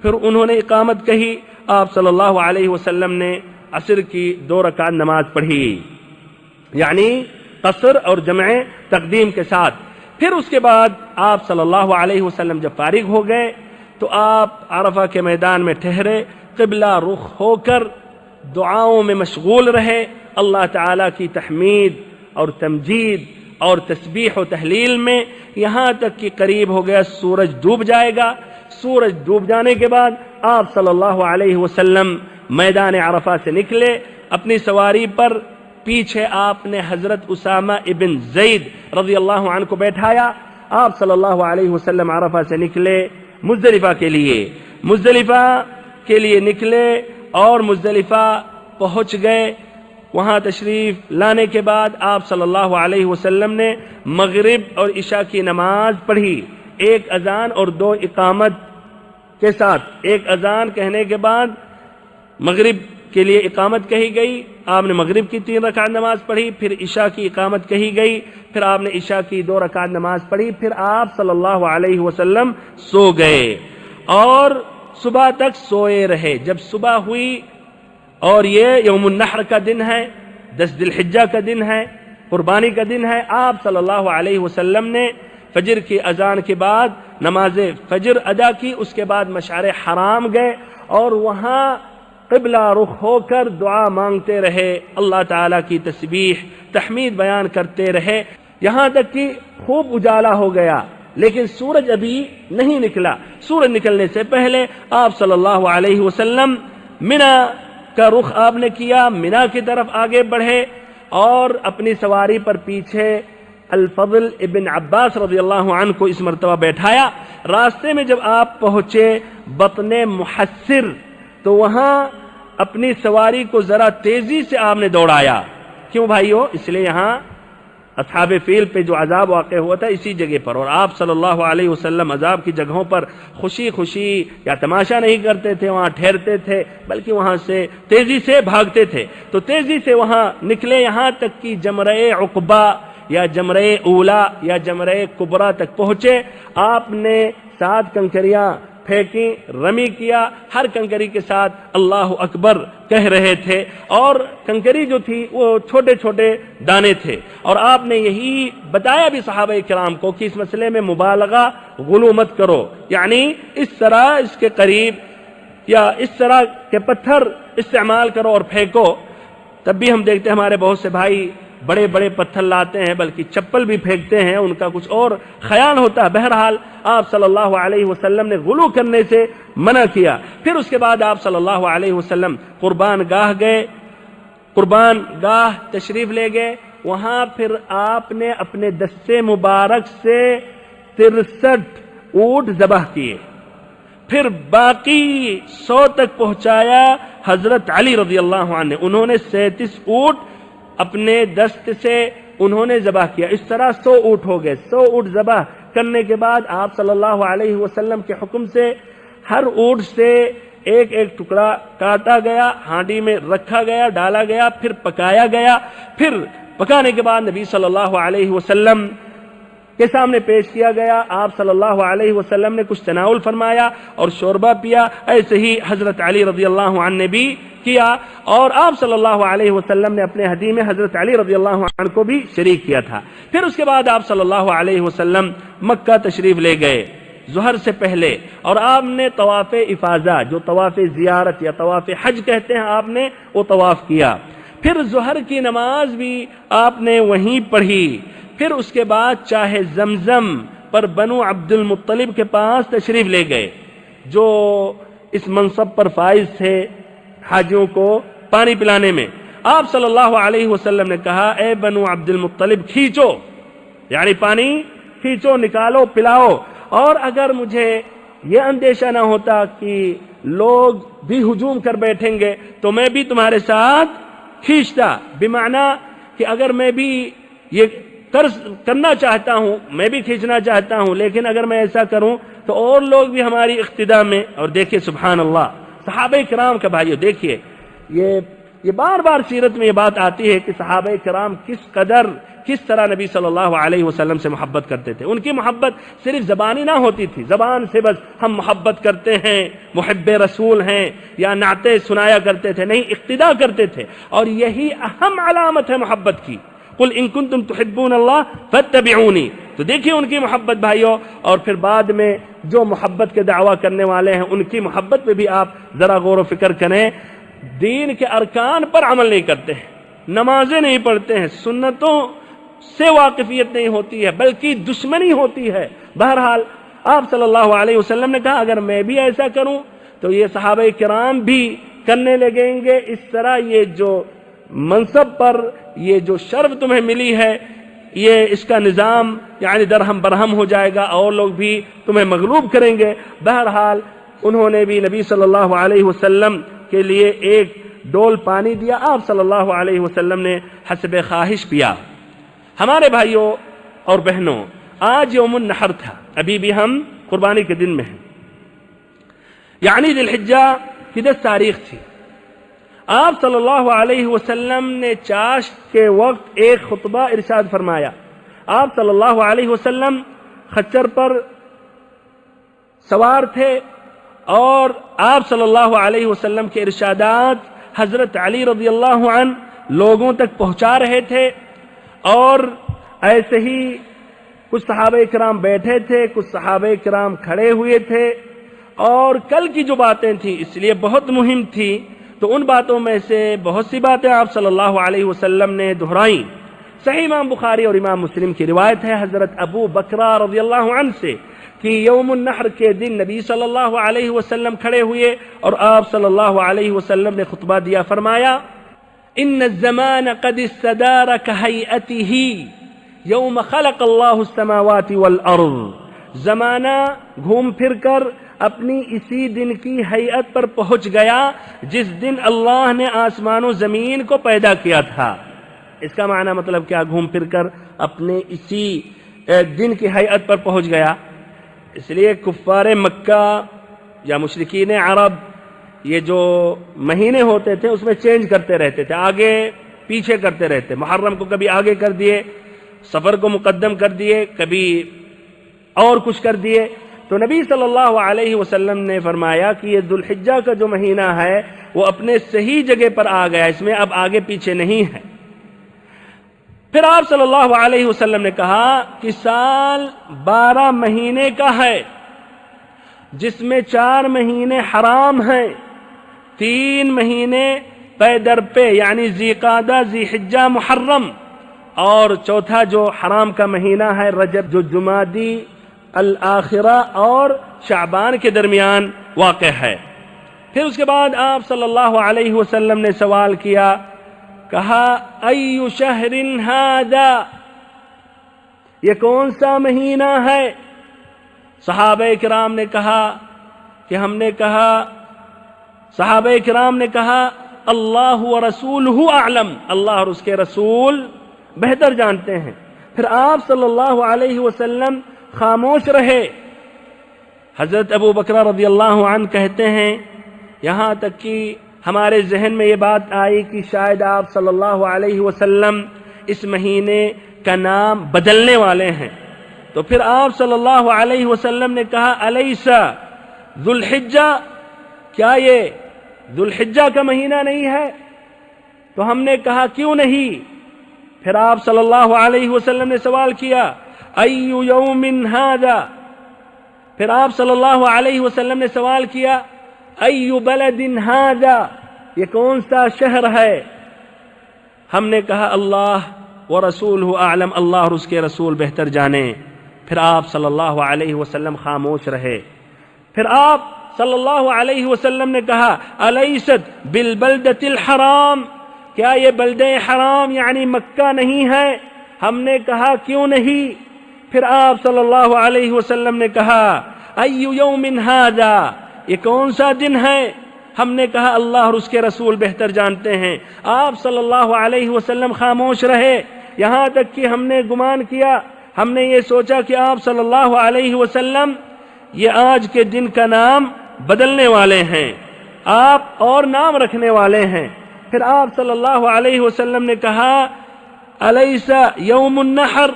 [SPEAKER 5] پھر انہوں نے اقامت کہی، آپ صلی اللہ علیہ وسلم نے عصر کی 2 رکعت نماز پڑھی، یعنی قصر اور جمع تقدیم کے ساتھ۔ پھر اس کے بعد آپ صلی اللہ علیہ وسلم جب فارغ ہو گئے تو آپ عرفہ کے میدان میں ٹھہرے، قبلہ رخ ہو کر دعاؤں میں مشغول رہے، اللہ تعالیٰ کی تحمید اور تمجید اور تسبیح و تحلیل میں، یہاں تک کہ قریب ہو گیا سورج ڈوب جائے گا۔ سورج ڈوب جانے کے بعد آپ صلی اللہ علیہ وسلم میدان عرفہ سے نکلے اپنی سواری پر، پیچھے آپ نے حضرت اسامہ ابن زید رضی اللہ عنہ کو بیٹھایا۔ آپ صلی اللہ علیہ وسلم عرفہ سے نکلے مزدلفہ کے لیے، مزدلفہ کے لیے نکلے اور مزدلفہ پہنچ گئے۔ وہاں تشریف لانے کے بعد آپ صلی اللہ علیہ وسلم نے مغرب اور عشاء کی نماز پڑھی، ایک اذان اور دو اقامت کے ساتھ۔ ایک اذان کہنے کے بعد مغرب کے لیے اقامت کہی گئی، آپ نے مغرب کی 3 رکعت نماز پڑھی، پھر عشاء کی اقامت کہی گئی، پھر آپ نے عشاء کی 2 رکعت نماز پڑھی، پھر آپ صلی اللہ علیہ وسلم سو گئے اور صبح تک سوئے رہے۔ جب صبح ہوئی اور یہ یوم النحر کا دن ہے، 10 ذی الحجہ کا دن ہے، قربانی کا دن ہے، آپ صلی اللہ علیہ وسلم نے فجر کی اذان کے بعد نماز فجر ادا کی، اس کے بعد مشعر حرام گئے اور وہاں قبلہ رخ ہو کر دعا مانگتے رہے، اللہ تعالیٰ کی تسبیح تحمید بیان کرتے رہے، یہاں تک کہ خوب اجالا ہو گیا، لیکن سورج ابھی نہیں نکلا۔ سورج نکلنے سے پہلے آپ صلی اللہ علیہ وسلم منا کا رخ آپ نے کیا، منا کی طرف آگے بڑھے اور اپنی سواری پر پیچھے الفضل ابن عباس رضی اللہ عنہ کو اس مرتبہ بیٹھایا۔ راستے میں جب آپ پہنچے بطن محسر تو وہاں اپنی سواری کو ذرا تیزی سے آپ نے دوڑایا۔ کیوں بھائیو؟ اس لیے یہاں اصحاب فیل پہ جو عذاب واقع ہوا تھا اسی جگہ پر، اور آپ صلی اللہ علیہ وسلم عذاب کی جگہوں پر خوشی خوشی یا تماشا نہیں کرتے تھے، وہاں ٹھہرتے تھے، بلکہ وہاں سے تیزی سے بھاگتے تھے۔ تو تیزی سے وہاں نکلے، یہاں تک کہ جمرہ عقبہ یا جمرہ اولا یا جمرہ کبریٰ تک پہنچے۔ آپ نے 7 کنکریاں پھینکی، رمی کیا، ہر کنکری کے ساتھ اللہ اکبر کہہ رہے تھے، اور کنکری جو تھی وہ چھوٹے چھوٹے دانے تھے، اور آپ نے یہی بتایا بھی صحابہ کرام کو کہ اس مسئلے میں مبالغہ غلو مت کرو، یعنی اس طرح اس کے قریب یا اس طرح کے پتھر استعمال کرو اور پھینکو۔ تب بھی ہم دیکھتے ہیں ہمارے بہت سے بھائی بڑے بڑے پتھر لاتے ہیں، بلکہ چپل بھی پھینکتے ہیں، ان کا کچھ اور خیال ہوتا ہے۔ بہرحال آپ صلی اللہ علیہ وسلم نے غلو کرنے سے منع کیا۔ پھر اس کے بعد آپ صلی اللہ علیہ وسلم قربان گاہ گئے، قربان گاہ تشریف لے گئے، وہاں پھر آپ نے اپنے دستے مبارک سے 63 اونٹ ذبح کیے، پھر باقی 100 تک پہنچایا حضرت علی رضی اللہ عنہ نے، انہوں نے 37 اونٹ اپنے دست سے انہوں نے ذبح کیا۔ اس طرح 100 اونٹ ہو گئے۔ 100 اونٹ ذبح کرنے کے بعد آپ صلی اللہ علیہ وسلم کے حکم سے ہر اونٹ سے ایک ایک ٹکڑا کاٹا گیا، ہانڈی میں رکھا گیا، ڈالا گیا، پھر پکایا گیا، پھر پکانے کے بعد نبی صلی اللہ علیہ وسلم کے سامنے پیش کیا گیا۔ آپ صلی اللہ علیہ وسلم نے کچھ تناول فرمایا اور شوربہ پیا، ایسے ہی حضرت علی رضی اللہ عنہ نے بھی کیا، اور آپ صلی اللہ علیہ وسلم نے اپنے ہدی میں حضرت علی رضی اللہ عنہ کو بھی شریک کیا تھا۔ پھر اس کے بعد آپ صلی اللہ علیہ وسلم مکہ تشریف لے گئے ظہر سے پہلے، اور آپ نے طواف افاضہ، جو طواف زیارت یا طواف حج کہتے ہیں، آپ نے وہ طواف کیا۔ پھر ظہر کی نماز بھی آپ نے وہیں پڑھی۔ پھر اس کے بعد چاہے زمزم پر بنو عبد المطلب کے پاس تشریف لے گئے، جو اس منصب پر فائز تھے حاجیوں کو پانی پلانے میں۔ آپ صلی اللہ علیہ وسلم نے کہا، اے بنو عبد المطلب کھینچو، یعنی پانی کھینچو، نکالو، پلاؤ، اور اگر مجھے یہ اندیشہ نہ ہوتا کہ لوگ بھی ہجوم کر بیٹھیں گے تو میں بھی تمہارے ساتھ کھینچتا، بمعنی کہ اگر میں بھی یہ کرنا چاہتا ہوں، میں بھی کھینچنا چاہتا ہوں، لیکن اگر میں ایسا کروں تو اور لوگ بھی ہماری اقتداء میں۔ اور دیکھیے سبحان اللہ، صحابہ کرام کا بھائیو، دیکھیے یہ بار بار سیرت میں یہ بات آتی ہے کہ صحابہ کرام کس طرح نبی صلی اللہ علیہ وسلم سے محبت کرتے تھے۔ ان کی محبت صرف زبانی نہ ہوتی تھی، زبان سے بس ہم محبت کرتے ہیں، محب رسول ہیں، یا نعتیں سنایا کرتے تھے، نہیں، اقتداء کرتے تھے، اور یہی اہم علامت ہے محبت کی۔ قل ان کنتم تحبون اللہ فاتبعونی. تو دیکھیے ان کی محبت بھائیوں، اور پھر بعد میں جو محبت کے دعویٰ کرنے والے ہیں ان کی محبت پہ بھی آپ ذرا غور و فکر کریں. دین کے ارکان پر عمل نہیں کرتے ہیں، نمازیں نہیں پڑھتے ہیں، سنتوں سے واقفیت نہیں ہوتی ہے بلکہ دشمنی ہوتی ہے. بہرحال آپ صلی اللہ علیہ وسلم نے کہا اگر میں بھی ایسا کروں تو یہ صحابہ کرام بھی کرنے لگیں گے. اس طرح یہ جو منصب پر یہ جو شرف تمہیں ملی ہے یہ اس کا نظام یعنی درہم برہم ہو جائے گا اور لوگ بھی تمہیں مغلوب کریں گے. بہرحال انہوں نے بھی نبی صلی اللہ علیہ وسلم کے لیے ایک ڈول پانی دیا. آپ صلی اللہ علیہ وسلم نے حسب خواہش پیا. ہمارے بھائیوں اور بہنوں، آج یوم النحر تھا، ابھی بھی ہم قربانی کے دن میں ہیں، یعنی ذی الحجہ کی 10 تاریخ تھی. آپ صلی اللہ علیہ وسلم نے چاشت کے وقت ایک خطبہ ارشاد فرمایا. آپ صلی اللہ علیہ وسلم خچر پر سوار تھے اور آپ صلی اللہ علیہ وسلم کے ارشادات حضرت علی رضی اللہ عنہ لوگوں تک پہنچا رہے تھے. اور ایسے ہی کچھ صحابہ کرام بیٹھے تھے، کچھ صحابہ کرام کھڑے ہوئے تھے، اور کل کی جو باتیں تھیں اس لیے بہت مہم تھی، تو ان باتوں میں سے بہت سی باتیں آپ صلی اللہ علیہ وسلم نے دہرائیں. صحیح امام بخاری اور امام مسلم کی روایت ہے حضرت ابو بکرہ رضی اللہ عنہ سے کہ یوم النحر کے دن نبی صلی اللہ علیہ وسلم کھڑے ہوئے اور آپ صلی اللہ علیہ وسلم نے خطبہ دیا. فرمایا ان الزمان قد استدار كهيئته یوم خلق اللہ السماوات والارض. زمانہ گھوم پھر کر اپنی اسی دن کی ہیئت پر پہنچ گیا جس دن اللہ نے آسمان و زمین کو پیدا کیا تھا. اس کا معنی مطلب کیا؟ گھوم پھر کر اپنے اسی دن کی ہیئت پر پہنچ گیا. اس لیے کفار مکہ یا مشرکین عرب یہ جو مہینے ہوتے تھے اس میں چینج کرتے رہتے تھے، آگے پیچھے کرتے رہتے. محرم کو کبھی آگے کر دیے، سفر کو مقدم کر دیے، کبھی اور کچھ کر دیے. تو نبی صلی اللہ علیہ وسلم نے فرمایا کہ یہ ذوالحجہ کا جو مہینہ ہے وہ اپنے صحیح جگہ پر آ گیا، اس میں اب آگے پیچھے نہیں ہے. پھر آپ صلی اللہ علیہ وسلم نے کہا کہ سال 12 مہینے کا ہے جس میں 4 مہینے حرام ہیں، 3 مہینے پے در پہ یعنی ذی قعدہ، ذی حجہ، محرم، اور چوتھا جو حرام کا مہینہ ہے رجب جو جمادی الآخرہ اور شعبان کے درمیان واقع ہے. پھر اس کے بعد آپ صلی اللہ علیہ وسلم نے سوال کیا، کہا ای شہر ھذا، یہ کون سا مہینہ ہے؟ صحابہ کرام نے کہا کہ ہم نے کہا، صحابہ کرام نے کہا اللہ و رسولہ اعلم، اللہ اور اس کے رسول بہتر جانتے ہیں. پھر آپ صلی اللہ علیہ وسلم خاموش رہے. حضرت ابو بکرہ رضی اللہ عنہ کہتے ہیں یہاں تک کہ ہمارے ذہن میں یہ بات آئی کہ شاید آپ صلی اللہ علیہ وسلم اس مہینے کا نام بدلنے والے ہیں. تو پھر آپ صلی اللہ علیہ وسلم نے کہا الیس ذوالحجہ، کیا یہ ذوالحجہ کا مہینہ نہیں ہے؟ تو ہم نے کہا کیوں نہیں؟ پھر آپ صلی اللہ علیہ وسلم نے سوال کیا ای یوم ھذا، پھر آپ صلی اللہ علیہ وسلم نے سوال کیا ای بلد ھذا، یہ کون سا شہر ہے؟ ہم نے کہا اللہ ورسولہ اعلم، اللہ اور اس کے رسول بہتر جانے. پھر آپ صلی اللہ علیہ وسلم خاموش رہے. پھر آپ صلی اللہ علیہ وسلم نے کہا الیست بالبلدۃ الحرام، کیا یہ بلدہ حرام یعنی مکہ نہیں ہے؟ ہم نے کہا کیوں نہیں؟ پھر آپ صلی اللہ علیہ وسلم نے کہا ای یوم ھذا، یہ کون سا دن ہے؟ ہم نے کہا اللہ اور اس کے رسول بہتر جانتے ہیں. آپ صلی اللہ علیہ وسلم خاموش رہے، یہاں تک کہ ہم نے گمان کیا، ہم نے یہ سوچا کہ آپ صلی اللہ علیہ وسلم یہ آج کے دن کا نام بدلنے والے ہیں، آپ اور نام رکھنے والے ہیں. پھر آپ صلی اللہ علیہ وسلم نے کہا الیس یوم النحر،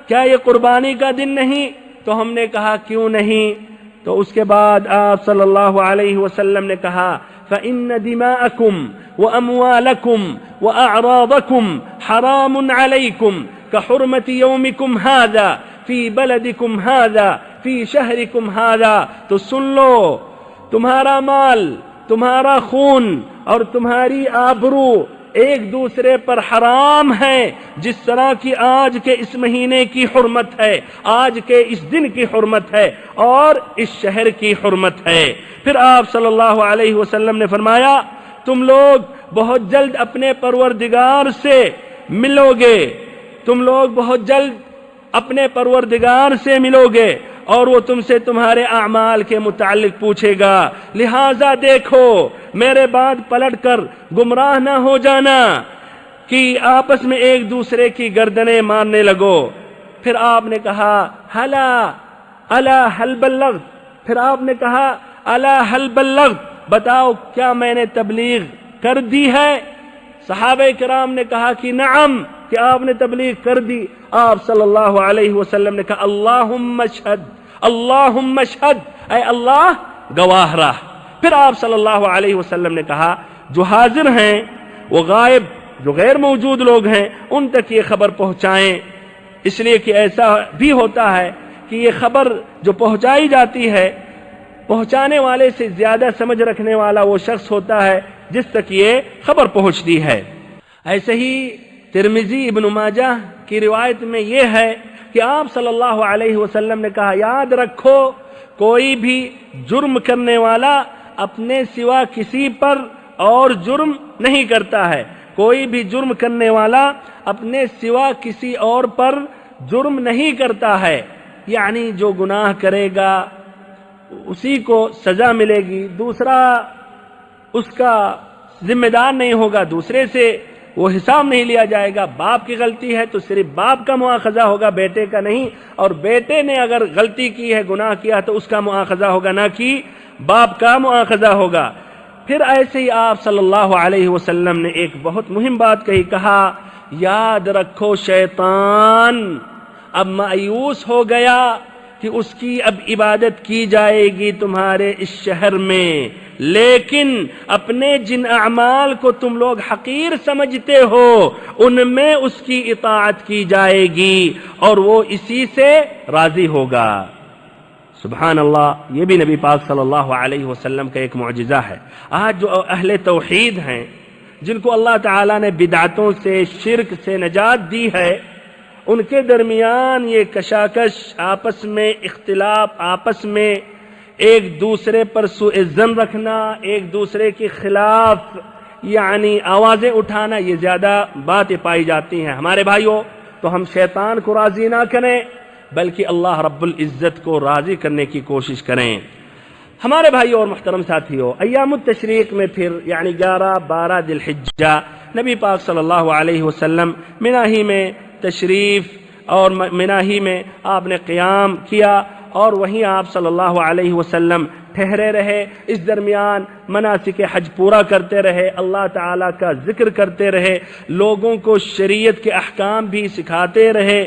[SPEAKER 5] کیا یہ قربانی کا دن نہیں؟ تو ہم نے کہا کیوں نہیں؟ تو اس کے بعد آپ صلی اللہ علیہ وسلم نے کہا فَإِنَّ دِمَاءَكُمْ وَأَمْوَالَكُمْ وَأَعْرَاضَكُمْ حرام علیکم کحرمت یومکم ھذا فی بلدکم ھذا فی شہرکم ھذا، تو سن لو، تمہارا مال، تمہارا خون اور تمہاری آبرو ایک دوسرے پر حرام ہے، جس طرح کی آج کے اس مہینے کی حرمت ہے، آج کے اس دن کی حرمت ہے اور اس شہر کی حرمت ہے۔ پھر آپ صلی اللہ علیہ وسلم نے فرمایا تم لوگ بہت جلد اپنے پروردگار سے ملو گے، تم لوگ بہت جلد اپنے پروردگار سے ملو گے اور وہ تم سے تمہارے اعمال کے متعلق پوچھے گا، لہذا دیکھو میرے بعد پلٹ کر گمراہ نہ ہو جانا کہ آپس میں ایک دوسرے کی گردنیں مارنے لگو۔ پھر آپ نے کہا الا هل بلغت، پھر آپ نے کہا الا هل بلغت، بتاؤ کیا میں نے تبلیغ کر دی ہے؟ صحابہ کرام نے کہا کہ نعم، کہ آپ نے تبلیغ کر دی۔ آپ صلی اللہ علیہ وسلم نے کہا اللہم اشہد، اللہم اشہد، اے اللہ گواہ رہ۔ پھر آپ صلی اللہ علیہ وسلم نے کہا جو حاضر ہیں وہ غائب، جو غیر موجود لوگ ہیں ان تک یہ خبر پہنچائیں، اس لیے کہ ایسا بھی ہوتا ہے کہ یہ خبر جو پہنچائی جاتی ہے پہنچانے والے سے زیادہ سمجھ رکھنے والا وہ شخص ہوتا ہے جس تک یہ خبر پہنچتی ہے۔ ایسے ہی ترمذی ابن ماجہ کی روایت میں یہ ہے کہ آپ صلی اللہ علیہ وسلم نے کہا یاد رکھو کوئی بھی جرم کرنے والا اپنے سوا کسی پر اور جرم نہیں کرتا ہے، کوئی بھی جرم کرنے والا اپنے سوا کسی اور پر جرم نہیں کرتا ہے، یعنی جو گناہ کرے گا اسی کو سزا ملے گی، دوسرا اس کا ذمہ دار نہیں ہوگا، دوسرے سے وہ حساب نہیں لیا جائے گا۔ باپ کی غلطی ہے تو صرف باپ کا مواخذہ ہوگا، بیٹے کا نہیں، اور بیٹے نے اگر غلطی کی ہے، گناہ کیا تو اس کا مواخذہ ہوگا، نہ کہ باپ کا مواخذہ ہوگا۔ پھر ایسے ہی آپ صلی اللہ علیہ وسلم نے ایک بہت مہم بات کہی، کہا یاد رکھو شیطان اب مایوس ہو گیا کہ اس کی اب عبادت کی جائے گی تمہارے اس شہر میں، لیکن اپنے جن اعمال کو تم لوگ حقیر سمجھتے ہو ان میں اس کی اطاعت کی جائے گی اور وہ اسی سے راضی ہوگا۔ سبحان اللہ، یہ بھی نبی پاک صلی اللہ علیہ وسلم کا ایک معجزہ ہے۔ آج جو اہل توحید ہیں جن کو اللہ تعالیٰ نے بدعتوں سے، شرک سے نجات دی ہے، ان کے درمیان یہ کشاکش، آپس میں اختلاف، آپس میں ایک دوسرے پر سوء ظن رکھنا، ایک دوسرے کے خلاف یعنی آوازیں اٹھانا، یہ زیادہ باتیں پائی جاتی ہیں۔ ہمارے بھائیوں، تو ہم شیطان کو راضی نہ کریں بلکہ اللہ رب العزت کو راضی کرنے کی کوشش کریں۔ ہمارے بھائیوں اور محترم ساتھیوں، ایام التشریق میں پھر یعنی 11-12 ذی الحجہ نبی پاک صلی اللہ علیہ وسلم مناہی میں تشریف اور مناہی میں آپ نے قیام کیا اور وہیں آپ صلی اللہ علیہ وسلم ٹھہرے رہے۔ اس درمیان مناسک حج پورا کرتے رہے، اللہ تعالیٰ کا ذکر کرتے رہے، لوگوں کو شریعت کے احکام بھی سکھاتے رہے،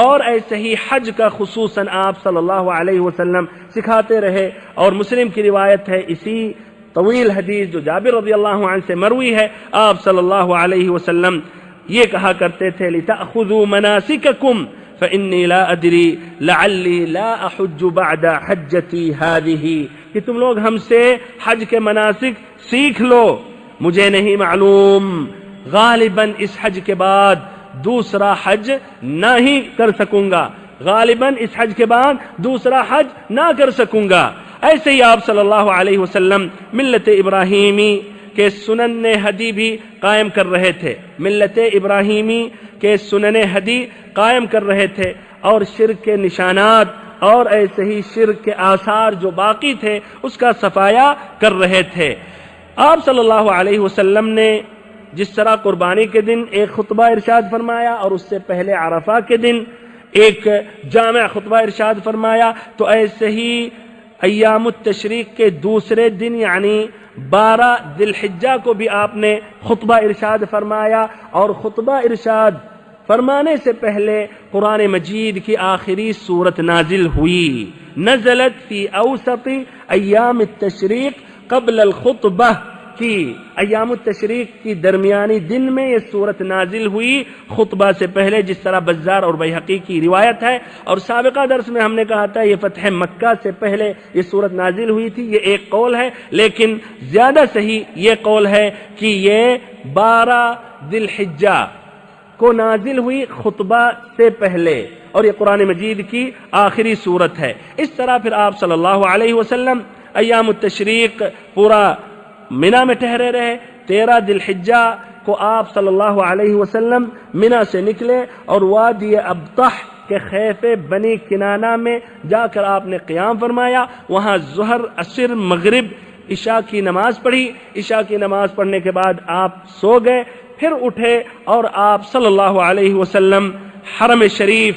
[SPEAKER 5] اور ایسے ہی حج کا خصوصاً آپ صلی اللہ علیہ وسلم سکھاتے رہے۔ اور مسلم کی روایت ہے، اسی طویل حدیث جو جابر رضی اللہ عنہ سے مروی ہے، آپ صلی اللہ علیہ وسلم یہ کہا کرتے تھے لِتَأْخُذُوا مَنَاسِكَكُمْ فَإِنِّي لَا أَدْرِي لَعَلِّي لَا أَحُجُّ بَعْدَ حَجَّتِي هَذِهِ، کہ تم لوگ ہم سے حج کے مناسک سیکھ لو، مجھے نہیں معلوم غالباً اس حج کے بعد دوسرا حج نہ ہی کر سکوں گا، غالباً اس حج کے بعد دوسرا حج نہ کر سکوں گا۔ ایسے ہی آپ صلی اللہ علیہ وسلم ملت ابراہیمی کے سنن ہدی بھی قائم کر رہے تھے، ملت ابراہیمی کے سنن ہدی قائم کر رہے تھے، اور شرک کے نشانات اور ایسے ہی شرک کے آثار جو باقی تھے اس کا صفایا کر رہے تھے۔ آپ صلی اللہ علیہ وسلم نے جس طرح قربانی کے دن ایک خطبہ ارشاد فرمایا اور اس سے پہلے عرفہ کے دن ایک جامع خطبہ ارشاد فرمایا، تو ایسے ہی ایام التشریق کے دوسرے دن یعنی 12 ذی الحجہ کو بھی آپ نے خطبہ ارشاد فرمایا، اور خطبہ ارشاد فرمانے سے پہلے قرآن مجید کی آخری سورت نازل ہوئی، نزلت فی اوسط ایام التشریق قبل الخطبہ، کی ایام التشریق کی درمیانی دن میں یہ صورت نازل ہوئی خطبہ سے پہلے، جس طرح بزار اور بیہقی کی روایت ہے، اور سابقہ درس میں ہم نے کہا تھا یہ فتح مکہ سے پہلے یہ صورت نازل ہوئی تھی۔ یہ ایک قول ہے، لیکن زیادہ صحیح یہ قول ہے کہ یہ 12 ذی الحجہ کو نازل ہوئی خطبہ سے پہلے، اور یہ قرآن مجید کی آخری صورت ہے۔ اس طرح پھر آپ صلی اللہ علیہ وسلم ایام التشریق پورا منی میں ٹھہرے رہے۔ 13 ذی الحجہ کو آپ صلی اللہ علیہ وسلم منی سے نکلے اور وادی ابطح کے خیف بنی کنانہ میں جا کر آپ نے قیام فرمایا۔ وہاں ظہر، عصر، مغرب، عشاء کی نماز پڑھی۔ عشاء کی نماز پڑھنے کے بعد آپ سو گئے، پھر اٹھے اور آپ صلی اللہ علیہ وسلم حرم شریف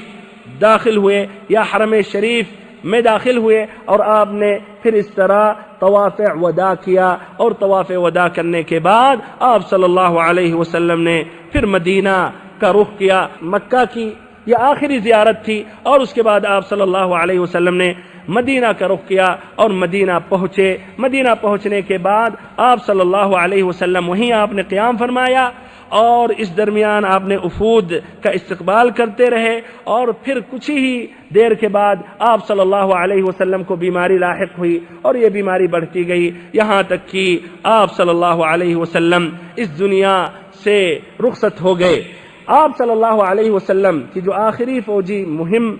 [SPEAKER 5] داخل ہوئے یا حرم شریف میں داخل ہوئے، اور آپ نے پھر اس طرح طواف وداع کیا، اور طواف وداع کرنے کے بعد آپ صلی اللہ علیہ وسلم نے پھر مدینہ کا رخ کیا۔ مکہ کی یہ آخری زیارت تھی، اور اس کے بعد آپ صلی اللہ علیہ وسلم نے مدینہ کا رخ کیا اور مدینہ پہنچے۔ مدینہ پہنچنے کے بعد آپ صلی اللہ علیہ وسلم وہیں آپ نے قیام فرمایا، اور اس درمیان آپ نے وفود کا استقبال کرتے رہے، اور پھر کچھ ہی دیر کے بعد آپ صلی اللہ علیہ وسلم کو بیماری لاحق ہوئی، اور یہ بیماری بڑھتی گئی، یہاں تک کہ آپ صلی اللہ علیہ وسلم اس دنیا سے رخصت ہو گئے۔ آپ صلی اللہ علیہ وسلم کی جو آخری فوجی مہم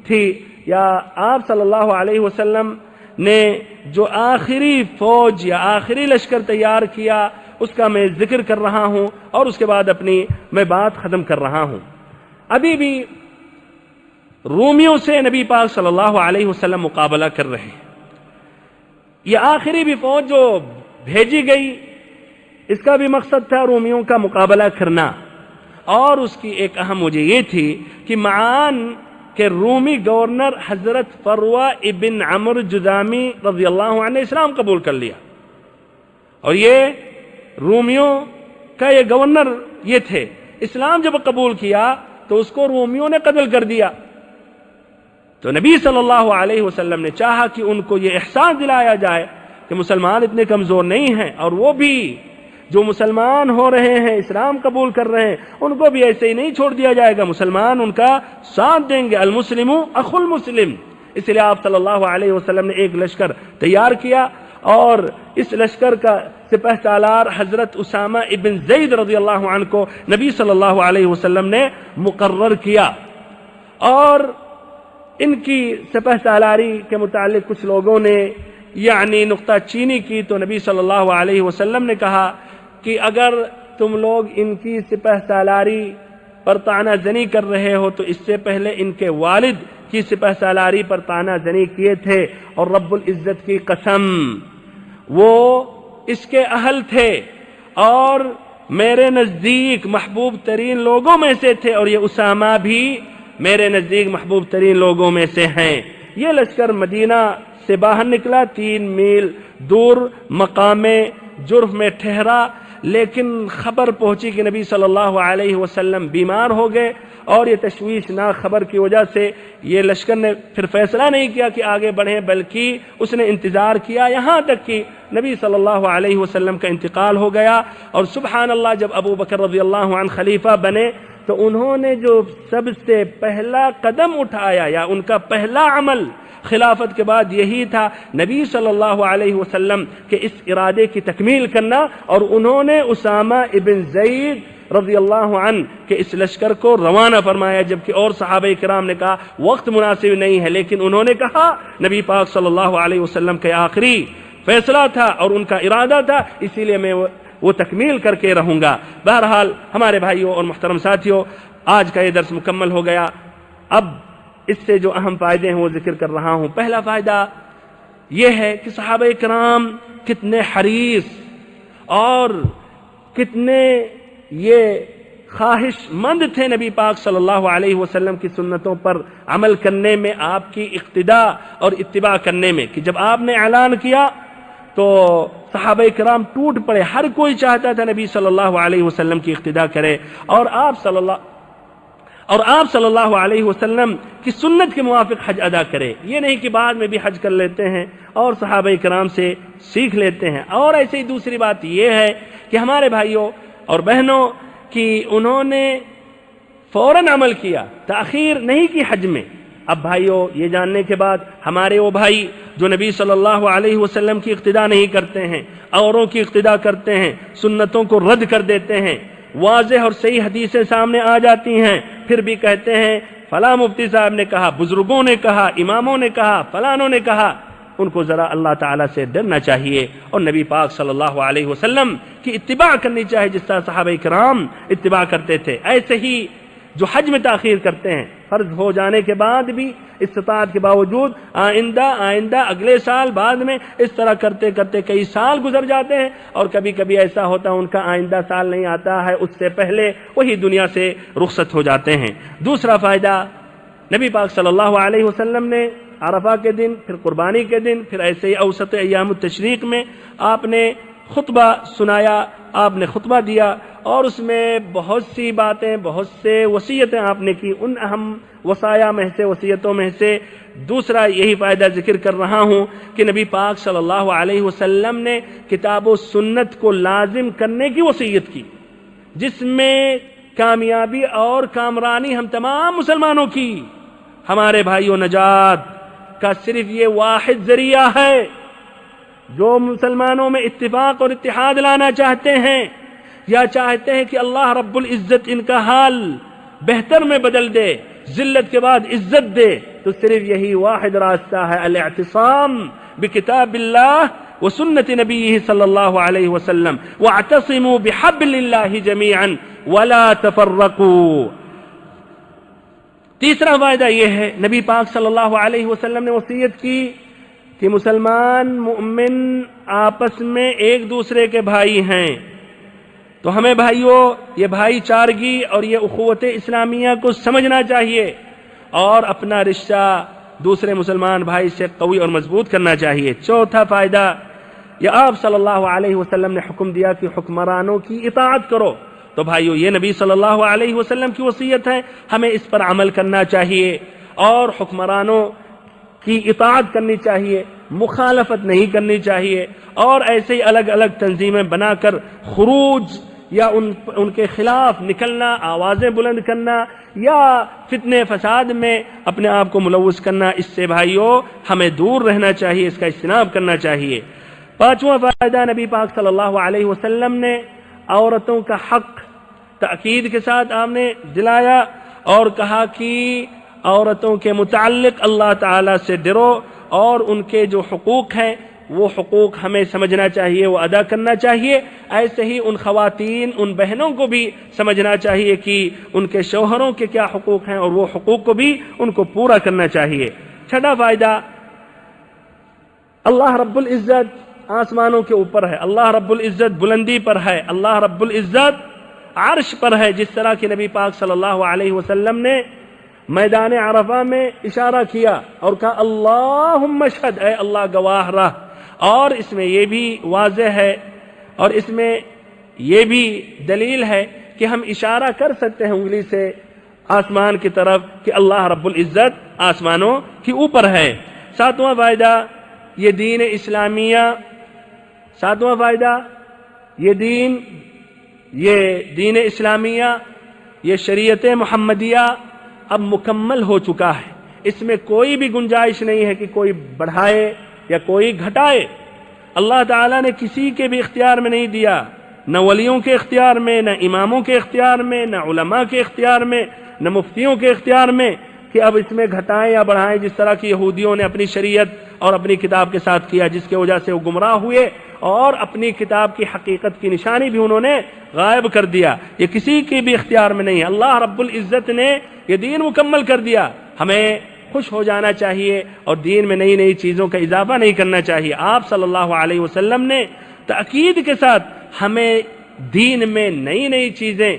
[SPEAKER 5] تھی، یا آپ صلی اللہ علیہ وسلم نے جو آخری فوج یا آخری لشکر تیار کیا، اس کا میں ذکر کر رہا ہوں، اور اس کے بعد اپنی میں بات ختم کر رہا ہوں۔ ابھی بھی رومیوں سے نبی پاک صلی اللہ علیہ وسلم مقابلہ کر رہے ہیں۔ یہ آخری بھی فوج جو بھیجی گئی، اس کا بھی مقصد تھا رومیوں کا مقابلہ کرنا، اور اس کی ایک اہم وجہ یہ تھی کہ معان کے رومی گورنر حضرت فروہ ابن عمرو جذامی رضی اللہ عنہ نے اسلام قبول کر لیا، اور یہ رومیوں کا یہ گورنر یہ تھے۔ اسلام جب قبول کیا تو اس کو رومیوں نے قتل کر دیا، تو نبی صلی اللہ علیہ وسلم نے چاہا کہ ان کو یہ احساس دلایا جائے کہ مسلمان اتنے کمزور نہیں ہیں، اور وہ بھی جو مسلمان ہو رہے ہیں، اسلام قبول کر رہے ہیں، ان کو بھی ایسے ہی نہیں چھوڑ دیا جائے گا، مسلمان ان کا ساتھ دیں گے، المسلم اخو المسلم۔ اس لیے آپ صلی اللہ علیہ وسلم نے ایک لشکر تیار کیا، اور اس لشکر کا سپہ سالار حضرت اسامہ ابن زید رضی اللہ عنہ کو نبی صلی اللہ علیہ وسلم نے مقرر کیا۔ اور ان کی سپہ سالاری کے متعلق کچھ لوگوں نے یعنی نقطہ چینی کی، تو نبی صلی اللہ علیہ وسلم نے کہا کہ اگر تم لوگ ان کی سپہ سالاری پر طعنہ زنی کر رہے ہو تو اس سے پہلے ان کے والد کی سپہ سالاری پر طعنہ زنی کیے تھے، اور رب العزت کی قسم وہ اس کے اہل تھے، اور میرے نزدیک محبوب ترین لوگوں میں سے تھے، اور یہ اسامہ بھی میرے نزدیک محبوب ترین لوگوں میں سے ہیں۔ یہ لشکر مدینہ سے باہر نکلا، 3 میل دور مقام جرف میں ٹھہرا، لیکن خبر پہنچی کہ نبی صلی اللہ علیہ وسلم بیمار ہو گئے، اور یہ تشویشناک خبر کی وجہ سے یہ لشکر نے پھر فیصلہ نہیں کیا کہ آگے بڑھیں، بلکہ اس نے انتظار کیا یہاں تک کہ نبی صلی اللہ علیہ وسلم کا انتقال ہو گیا۔ اور سبحان اللہ، جب ابو بکر رضی اللہ عنہ خلیفہ بنے تو انہوں نے جو سب سے پہلا قدم اٹھایا یا ان کا پہلا عمل خلافت کے بعد یہی تھا، نبی صلی اللہ علیہ وسلم کے اس ارادے کی تکمیل کرنا، اور انہوں نے اسامہ ابن زید رضی اللہ عنہ کے اس لشکر کو روانہ فرمایا، جبکہ اور صحابہ کرام نے کہا وقت مناسب نہیں ہے، لیکن انہوں نے کہا نبی پاک صلی اللہ علیہ وسلم کے آخری فیصلہ تھا اور ان کا ارادہ تھا، اسی لیے میں وہ تکمیل کر کے رہوں گا۔ بہرحال ہمارے بھائیوں اور محترم ساتھیوں، آج کا یہ درس مکمل ہو گیا۔ اب اس سے جو اہم فائدے ہیں وہ ذکر کر رہا ہوں۔ پہلا فائدہ یہ ہے کہ صحابہ کرام کتنے حریص اور کتنے یہ خواہش مند تھے نبی پاک صلی اللہ علیہ وسلم کی سنتوں پر عمل کرنے میں، آپ کی اقتداء اور اتباع کرنے میں، کہ جب آپ نے اعلان کیا تو صحابہ کرام ٹوٹ پڑے، ہر کوئی چاہتا تھا نبی صلی اللہ علیہ وسلم کی اقتداء کرے، اور اور آپ صلی اللہ علیہ وسلم کی سنت کے موافق حج ادا کرے، یہ نہیں کہ بعد میں بھی حج کر لیتے ہیں اور صحابہ کرام سے سیکھ لیتے ہیں۔ اور ایسے ہی دوسری بات یہ ہے کہ ہمارے بھائیوں اور بہنوں کہ انہوں نے فوراً عمل کیا، تاخیر نہیں کی حج میں۔ اب بھائیوں یہ جاننے کے بعد ہمارے وہ بھائی جو نبی صلی اللہ علیہ وسلم کی اقتداء نہیں کرتے ہیں، اوروں کی اقتداء کرتے ہیں، سنتوں کو رد کر دیتے ہیں، واضح اور صحیح حدیثیں سامنے آ جاتی ہیں، پھر بھی کہتے ہیں فلاں مفتی صاحب نے کہا، بزرگوں نے کہا، اماموں نے کہا، فلانوں نے کہا، ان کو ذرا اللہ تعالیٰ سے ڈرنا چاہیے اور نبی پاک صلی اللہ علیہ وسلم کی اتباع کرنی چاہیے جس طرح صحابہ کرام اتباع کرتے تھے۔ ایسے ہی جو حج میں تاخیر کرتے ہیں، فرض ہو جانے کے بعد بھی استطاعت کے باوجود آئندہ اگلے سال بعد میں اس طرح کرتے کرتے کئی سال گزر جاتے ہیں، اور کبھی کبھی ایسا ہوتا ہے ان کا آئندہ سال نہیں آتا ہے، اس سے پہلے وہی دنیا سے رخصت ہو جاتے ہیں۔ دوسرا فائدہ، نبی پاک صلی اللہ علیہ وسلم نے عرفہ کے دن، پھر قربانی کے دن، پھر ایسے ہی اوسط ایام التشریق میں آپ نے خطبہ سنایا، آپ نے خطبہ دیا، اور اس میں بہت سی باتیں، بہت سے وصیتیں آپ نے کی۔ ان اہم وصایا میں سے، وصیتوں میں سے دوسرا یہی فائدہ ذکر کر رہا ہوں کہ نبی پاک صلی اللہ علیہ وسلم نے کتاب و سنت کو لازم کرنے کی وصیت کی، جس میں کامیابی اور کامرانی ہم تمام مسلمانوں کی، ہمارے بھائیوں، نجات کا صرف یہ واحد ذریعہ ہے۔ جو مسلمانوں میں اتفاق اور اتحاد لانا چاہتے ہیں یا چاہتے ہیں کہ اللہ رب العزت ان کا حال بہتر میں بدل دے، ذلت کے بعد عزت دے، تو صرف یہی واحد راستہ ہے، الاعتصام بکتاب اللہ وسنت نبیہ صلی اللہ علیہ وسلم، واعتصموا بحبل اللہ جمیعا ولا تفرقوا۔ تیسرا فائدہ یہ ہے، نبی پاک صلی اللہ علیہ وسلم نے وصیت کی کہ مسلمان مومن آپس میں ایک دوسرے کے بھائی ہیں، تو ہمیں بھائیوں یہ بھائی چارگی اور یہ اخوت اسلامیہ کو سمجھنا چاہیے اور اپنا رشتہ دوسرے مسلمان بھائی سے قوی اور مضبوط کرنا چاہیے۔ چوتھا فائدہ، یہ آپ صلی اللہ علیہ وسلم نے حکم دیا کہ حکمرانوں کی اطاعت کرو، تو بھائیوں یہ نبی صلی اللہ علیہ وسلم کی وصیت ہے، ہمیں اس پر عمل کرنا چاہیے اور حکمرانوں کی اطاعت کرنی چاہیے، مخالفت نہیں کرنی چاہیے، اور ایسے ہی الگ الگ تنظیمیں بنا کر خروج یا ان کے خلاف نکلنا، آوازیں بلند کرنا یا فتنے فساد میں اپنے آپ کو ملوث کرنا، اس سے بھائیوں ہمیں دور رہنا چاہیے، اس کا اجتناب کرنا چاہیے۔ پانچواں فائدہ، نبی پاک صلی اللہ علیہ وسلم نے عورتوں کا حق تأکید کے ساتھ آپ نے دلایا اور کہا کہ عورتوں کے متعلق اللہ تعالیٰ سے ڈرو اور ان کے جو حقوق ہیں وہ حقوق ہمیں سمجھنا چاہیے، وہ ادا کرنا چاہیے۔ ایسے ہی ان خواتین، ان بہنوں کو بھی سمجھنا چاہیے کہ ان کے شوہروں کے کیا حقوق ہیں اور وہ حقوق کو بھی ان کو پورا کرنا چاہیے۔ چھٹا فائدہ، اللہ رب العزت آسمانوں کے اوپر ہے، اللہ رب العزت بلندی پر ہے، اللہ رب العزت عرش پر ہے، جس طرح کہ نبی پاک صلی اللہ علیہ وسلم نے میدان عرفہ میں اشارہ کیا اور کہا اللہم اشہد، اے اللہ گواہ رہ۔ اور اس میں یہ بھی واضح ہے اور اس میں یہ بھی دلیل ہے کہ ہم اشارہ کر سکتے ہیں انگلی سے آسمان کی طرف کہ اللہ رب العزت آسمانوں کے اوپر ہے۔ ساتواں فائدہ، یہ دین اسلامیہ، ساتواں فائدہ، یہ دین اسلامیہ، یہ شریعت محمدیہ اب مکمل ہو چکا ہے، اس میں کوئی بھی گنجائش نہیں ہے کہ کوئی بڑھائے یا کوئی گھٹائے۔ اللہ تعالیٰ نے کسی کے بھی اختیار میں نہیں دیا، نہ ولیوں کے اختیار میں، نہ اماموں کے اختیار میں، نہ علماء کے اختیار میں، نہ مفتیوں کے اختیار میں کہ اب اس میں گھٹائیں یا بڑھائیں، جس طرح کی یہودیوں نے اپنی شریعت اور اپنی کتاب کے ساتھ کیا، جس کی وجہ سے وہ گمراہ ہوئے اور اپنی کتاب کی حقیقت کی نشانی بھی انہوں نے غائب کر دیا۔ یہ کسی کے بھی اختیار میں نہیں ہے، اللہ رب العزت نے یہ دین مکمل کر دیا۔ ہمیں خوش ہو جانا چاہیے اور دین میں نئی نئی چیزوں کا اضافہ نہیں کرنا چاہیے۔ آپ صلی اللہ علیہ وسلم نے تأکید کے ساتھ ہمیں دین میں نئی نئی چیزیں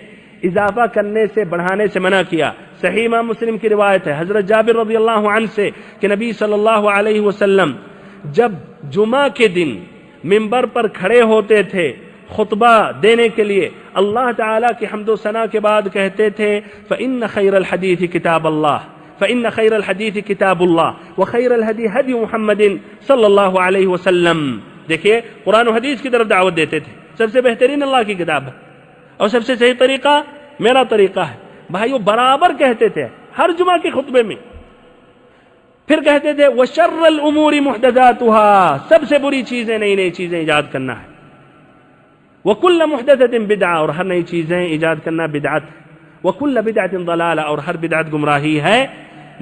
[SPEAKER 5] اضافہ کرنے سے، بڑھانے سے منع کیا۔ صحیح امام مسلم کی روایت ہے حضرت جابر رضی اللہ عنہ سے کہ نبی صلی اللہ علیہ وسلم جب جمعہ کے دن منبر پر کھڑے ہوتے تھے، خطبہ دینے کے لیے اللہ تعالیٰ کی حمد و ثنا کے بعد کہتے تھے فإن خیر الحدیث کتاب اللہ فإن خیر الحدیث کتاب اللہ وخیر الہدی ہدی محمد صلی اللہ علیہ وسلم. دیکھیے قرآن و حدیث کی طرف دعوت دیتے تھے. سب سے بہترین اللہ کی کتاب ہے اور سب سے صحیح طریقہ میرا طریقہ ہے. بھائیو برابر کہتے تھے ہر جمعہ کے خطبے میں. پھر کہتے تھے وَشَرَّ الْأُمُورِ مُحْدَثَاتُهَا، سب سے بری چیزیں نئی نئی چیزیں ایجاد کرنا ہے. وَكُلَّ مُحْدَثَةٍ بِدْعَةٍ، اور ہر نئی چیزیں ایجاد کرنا بدعت. وَكُلَّ بِدْعَةٍ ضَلَالَةٍ، اور ہر بدعت گمراہی ہے.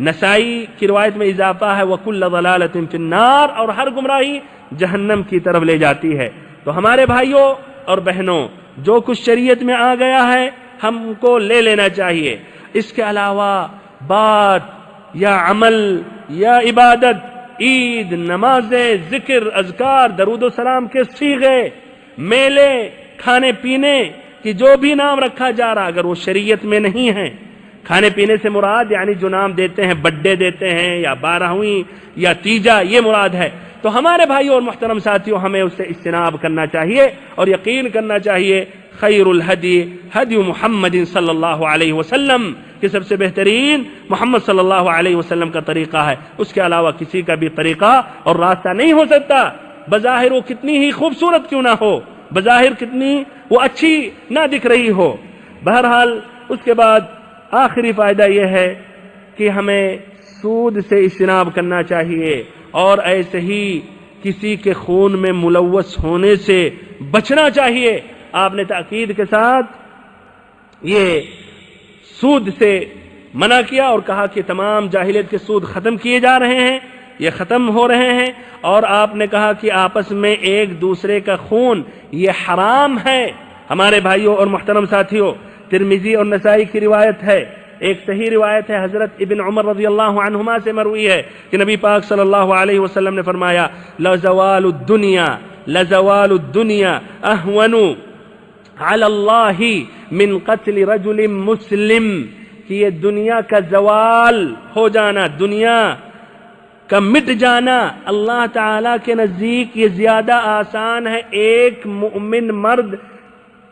[SPEAKER 5] نسائی کی روایت میں اضافہ ہے وَكُلَّ ضَلَالَةٍ فِي النَّارِ، اور ہر گمراہی جہنم کی طرف لے جاتی ہے. تو ہمارے بھائیوں اور بہنوں، جو کچھ شریعت میں آ گیا ہے ہم کو لے لینا چاہیے. اس کے علاوہ بات یا عمل یا عبادت، عید، نمازیں، ذکر، اذکار، درود و سلام کے صیغے، میلے، کھانے پینے کی جو بھی نام رکھا جا رہا اگر وہ شریعت میں نہیں ہے، کھانے پینے سے مراد یعنی جو نام دیتے ہیں بڈے دیتے ہیں یا 12ویں یا تیجا، یہ مراد ہے. تو ہمارے بھائیوں اور محترم ساتھیوں ہمیں اس سے اجتناب کرنا چاہیے اور یقین کرنا چاہیے خیر الہدی ہدی محمد صلی اللہ علیہ وسلم، کہ سب سے بہترین محمد صلی اللہ علیہ وسلم کا طریقہ ہے. اس کے علاوہ کسی کا بھی طریقہ اور راستہ نہیں ہو سکتا، بظاہر وہ کتنی ہی خوبصورت کیوں نہ ہو، بظاہر کتنی وہ اچھی نہ دکھ رہی ہو. بہرحال اس کے بعد آخری فائدہ یہ ہے کہ ہمیں سود سے اجتناب کرنا چاہیے اور ایسے ہی کسی کے خون میں ملوث ہونے سے بچنا چاہیے. آپ نے تاکید کے ساتھ یہ سود سے منع کیا اور کہا کہ تمام جاہلیت کے سود ختم کیے جا رہے ہیں، یہ ختم ہو رہے ہیں. اور آپ نے کہا کہ آپس میں ایک دوسرے کا خون یہ حرام ہے. ہمارے بھائیوں اور محترم ساتھیوں، ترمذی اور نسائی کی روایت ہے، ایک صحیح روایت ہے، حضرت ابن عمر رضی اللہ عنہما سے مروی ہے کہ نبی پاک صلی اللہ علیہ وسلم نے فرمایا لَزَوَالُ الدُّنْيَا أَهْوَنُ عَلَى اللَّهِ مِنْ قَتْلِ رَجُلٍ مُسْلِمٍ، کہ یہ دنیا کا زوال ہو جانا، دنیا کا مٹ جانا اللہ تعالیٰ کے نزدیک یہ زیادہ آسان ہے ایک مؤمن مرد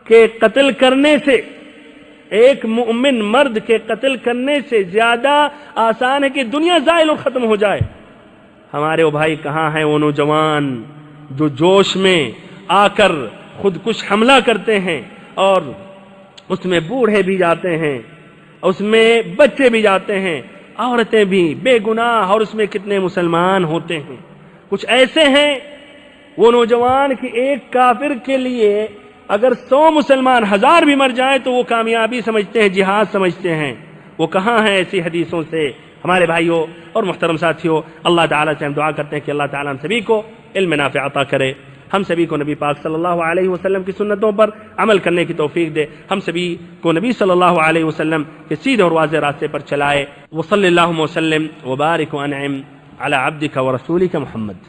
[SPEAKER 5] کے قتل کرنے سے. ایک مؤمن مرد کے قتل کرنے سے زیادہ آسان ہے کہ دنیا زائل اور ختم ہو جائے. ہمارے وہ بھائی کہاں ہیں وہ نوجوان جو جوش میں آ کر خودکش حملہ کرتے ہیں اور اس میں بوڑھے بھی جاتے ہیں، اس میں بچے بھی جاتے ہیں، عورتیں بھی بے گناہ، اور اس میں کتنے مسلمان ہوتے ہیں. کچھ ایسے ہیں وہ نوجوان کہ ایک کافر کے لیے اگر 100 مسلمان 1000 بھی مر جائیں تو وہ کامیابی سمجھتے ہیں، جہاد سمجھتے ہیں. وہ کہاں ہیں ایسی حدیثوں سے؟ ہمارے بھائیوں اور محترم ساتھیوں، اللہ تعالیٰ سے ہم دعا کرتے ہیں کہ اللہ تعالیٰ ہم سبھی کو علم نافع عطا کرے، ہم سبھی کو نبی پاک صلی اللہ علیہ وسلم کی سنتوں پر عمل کرنے کی توفیق دے، ہم سبھی کو نبی صلی اللہ علیہ وسلم کے سیدھے اور واضح راستے پر چلائے. وصلی اللہ وسلم وبارک وانعم علی عبدک ورسولک محمد.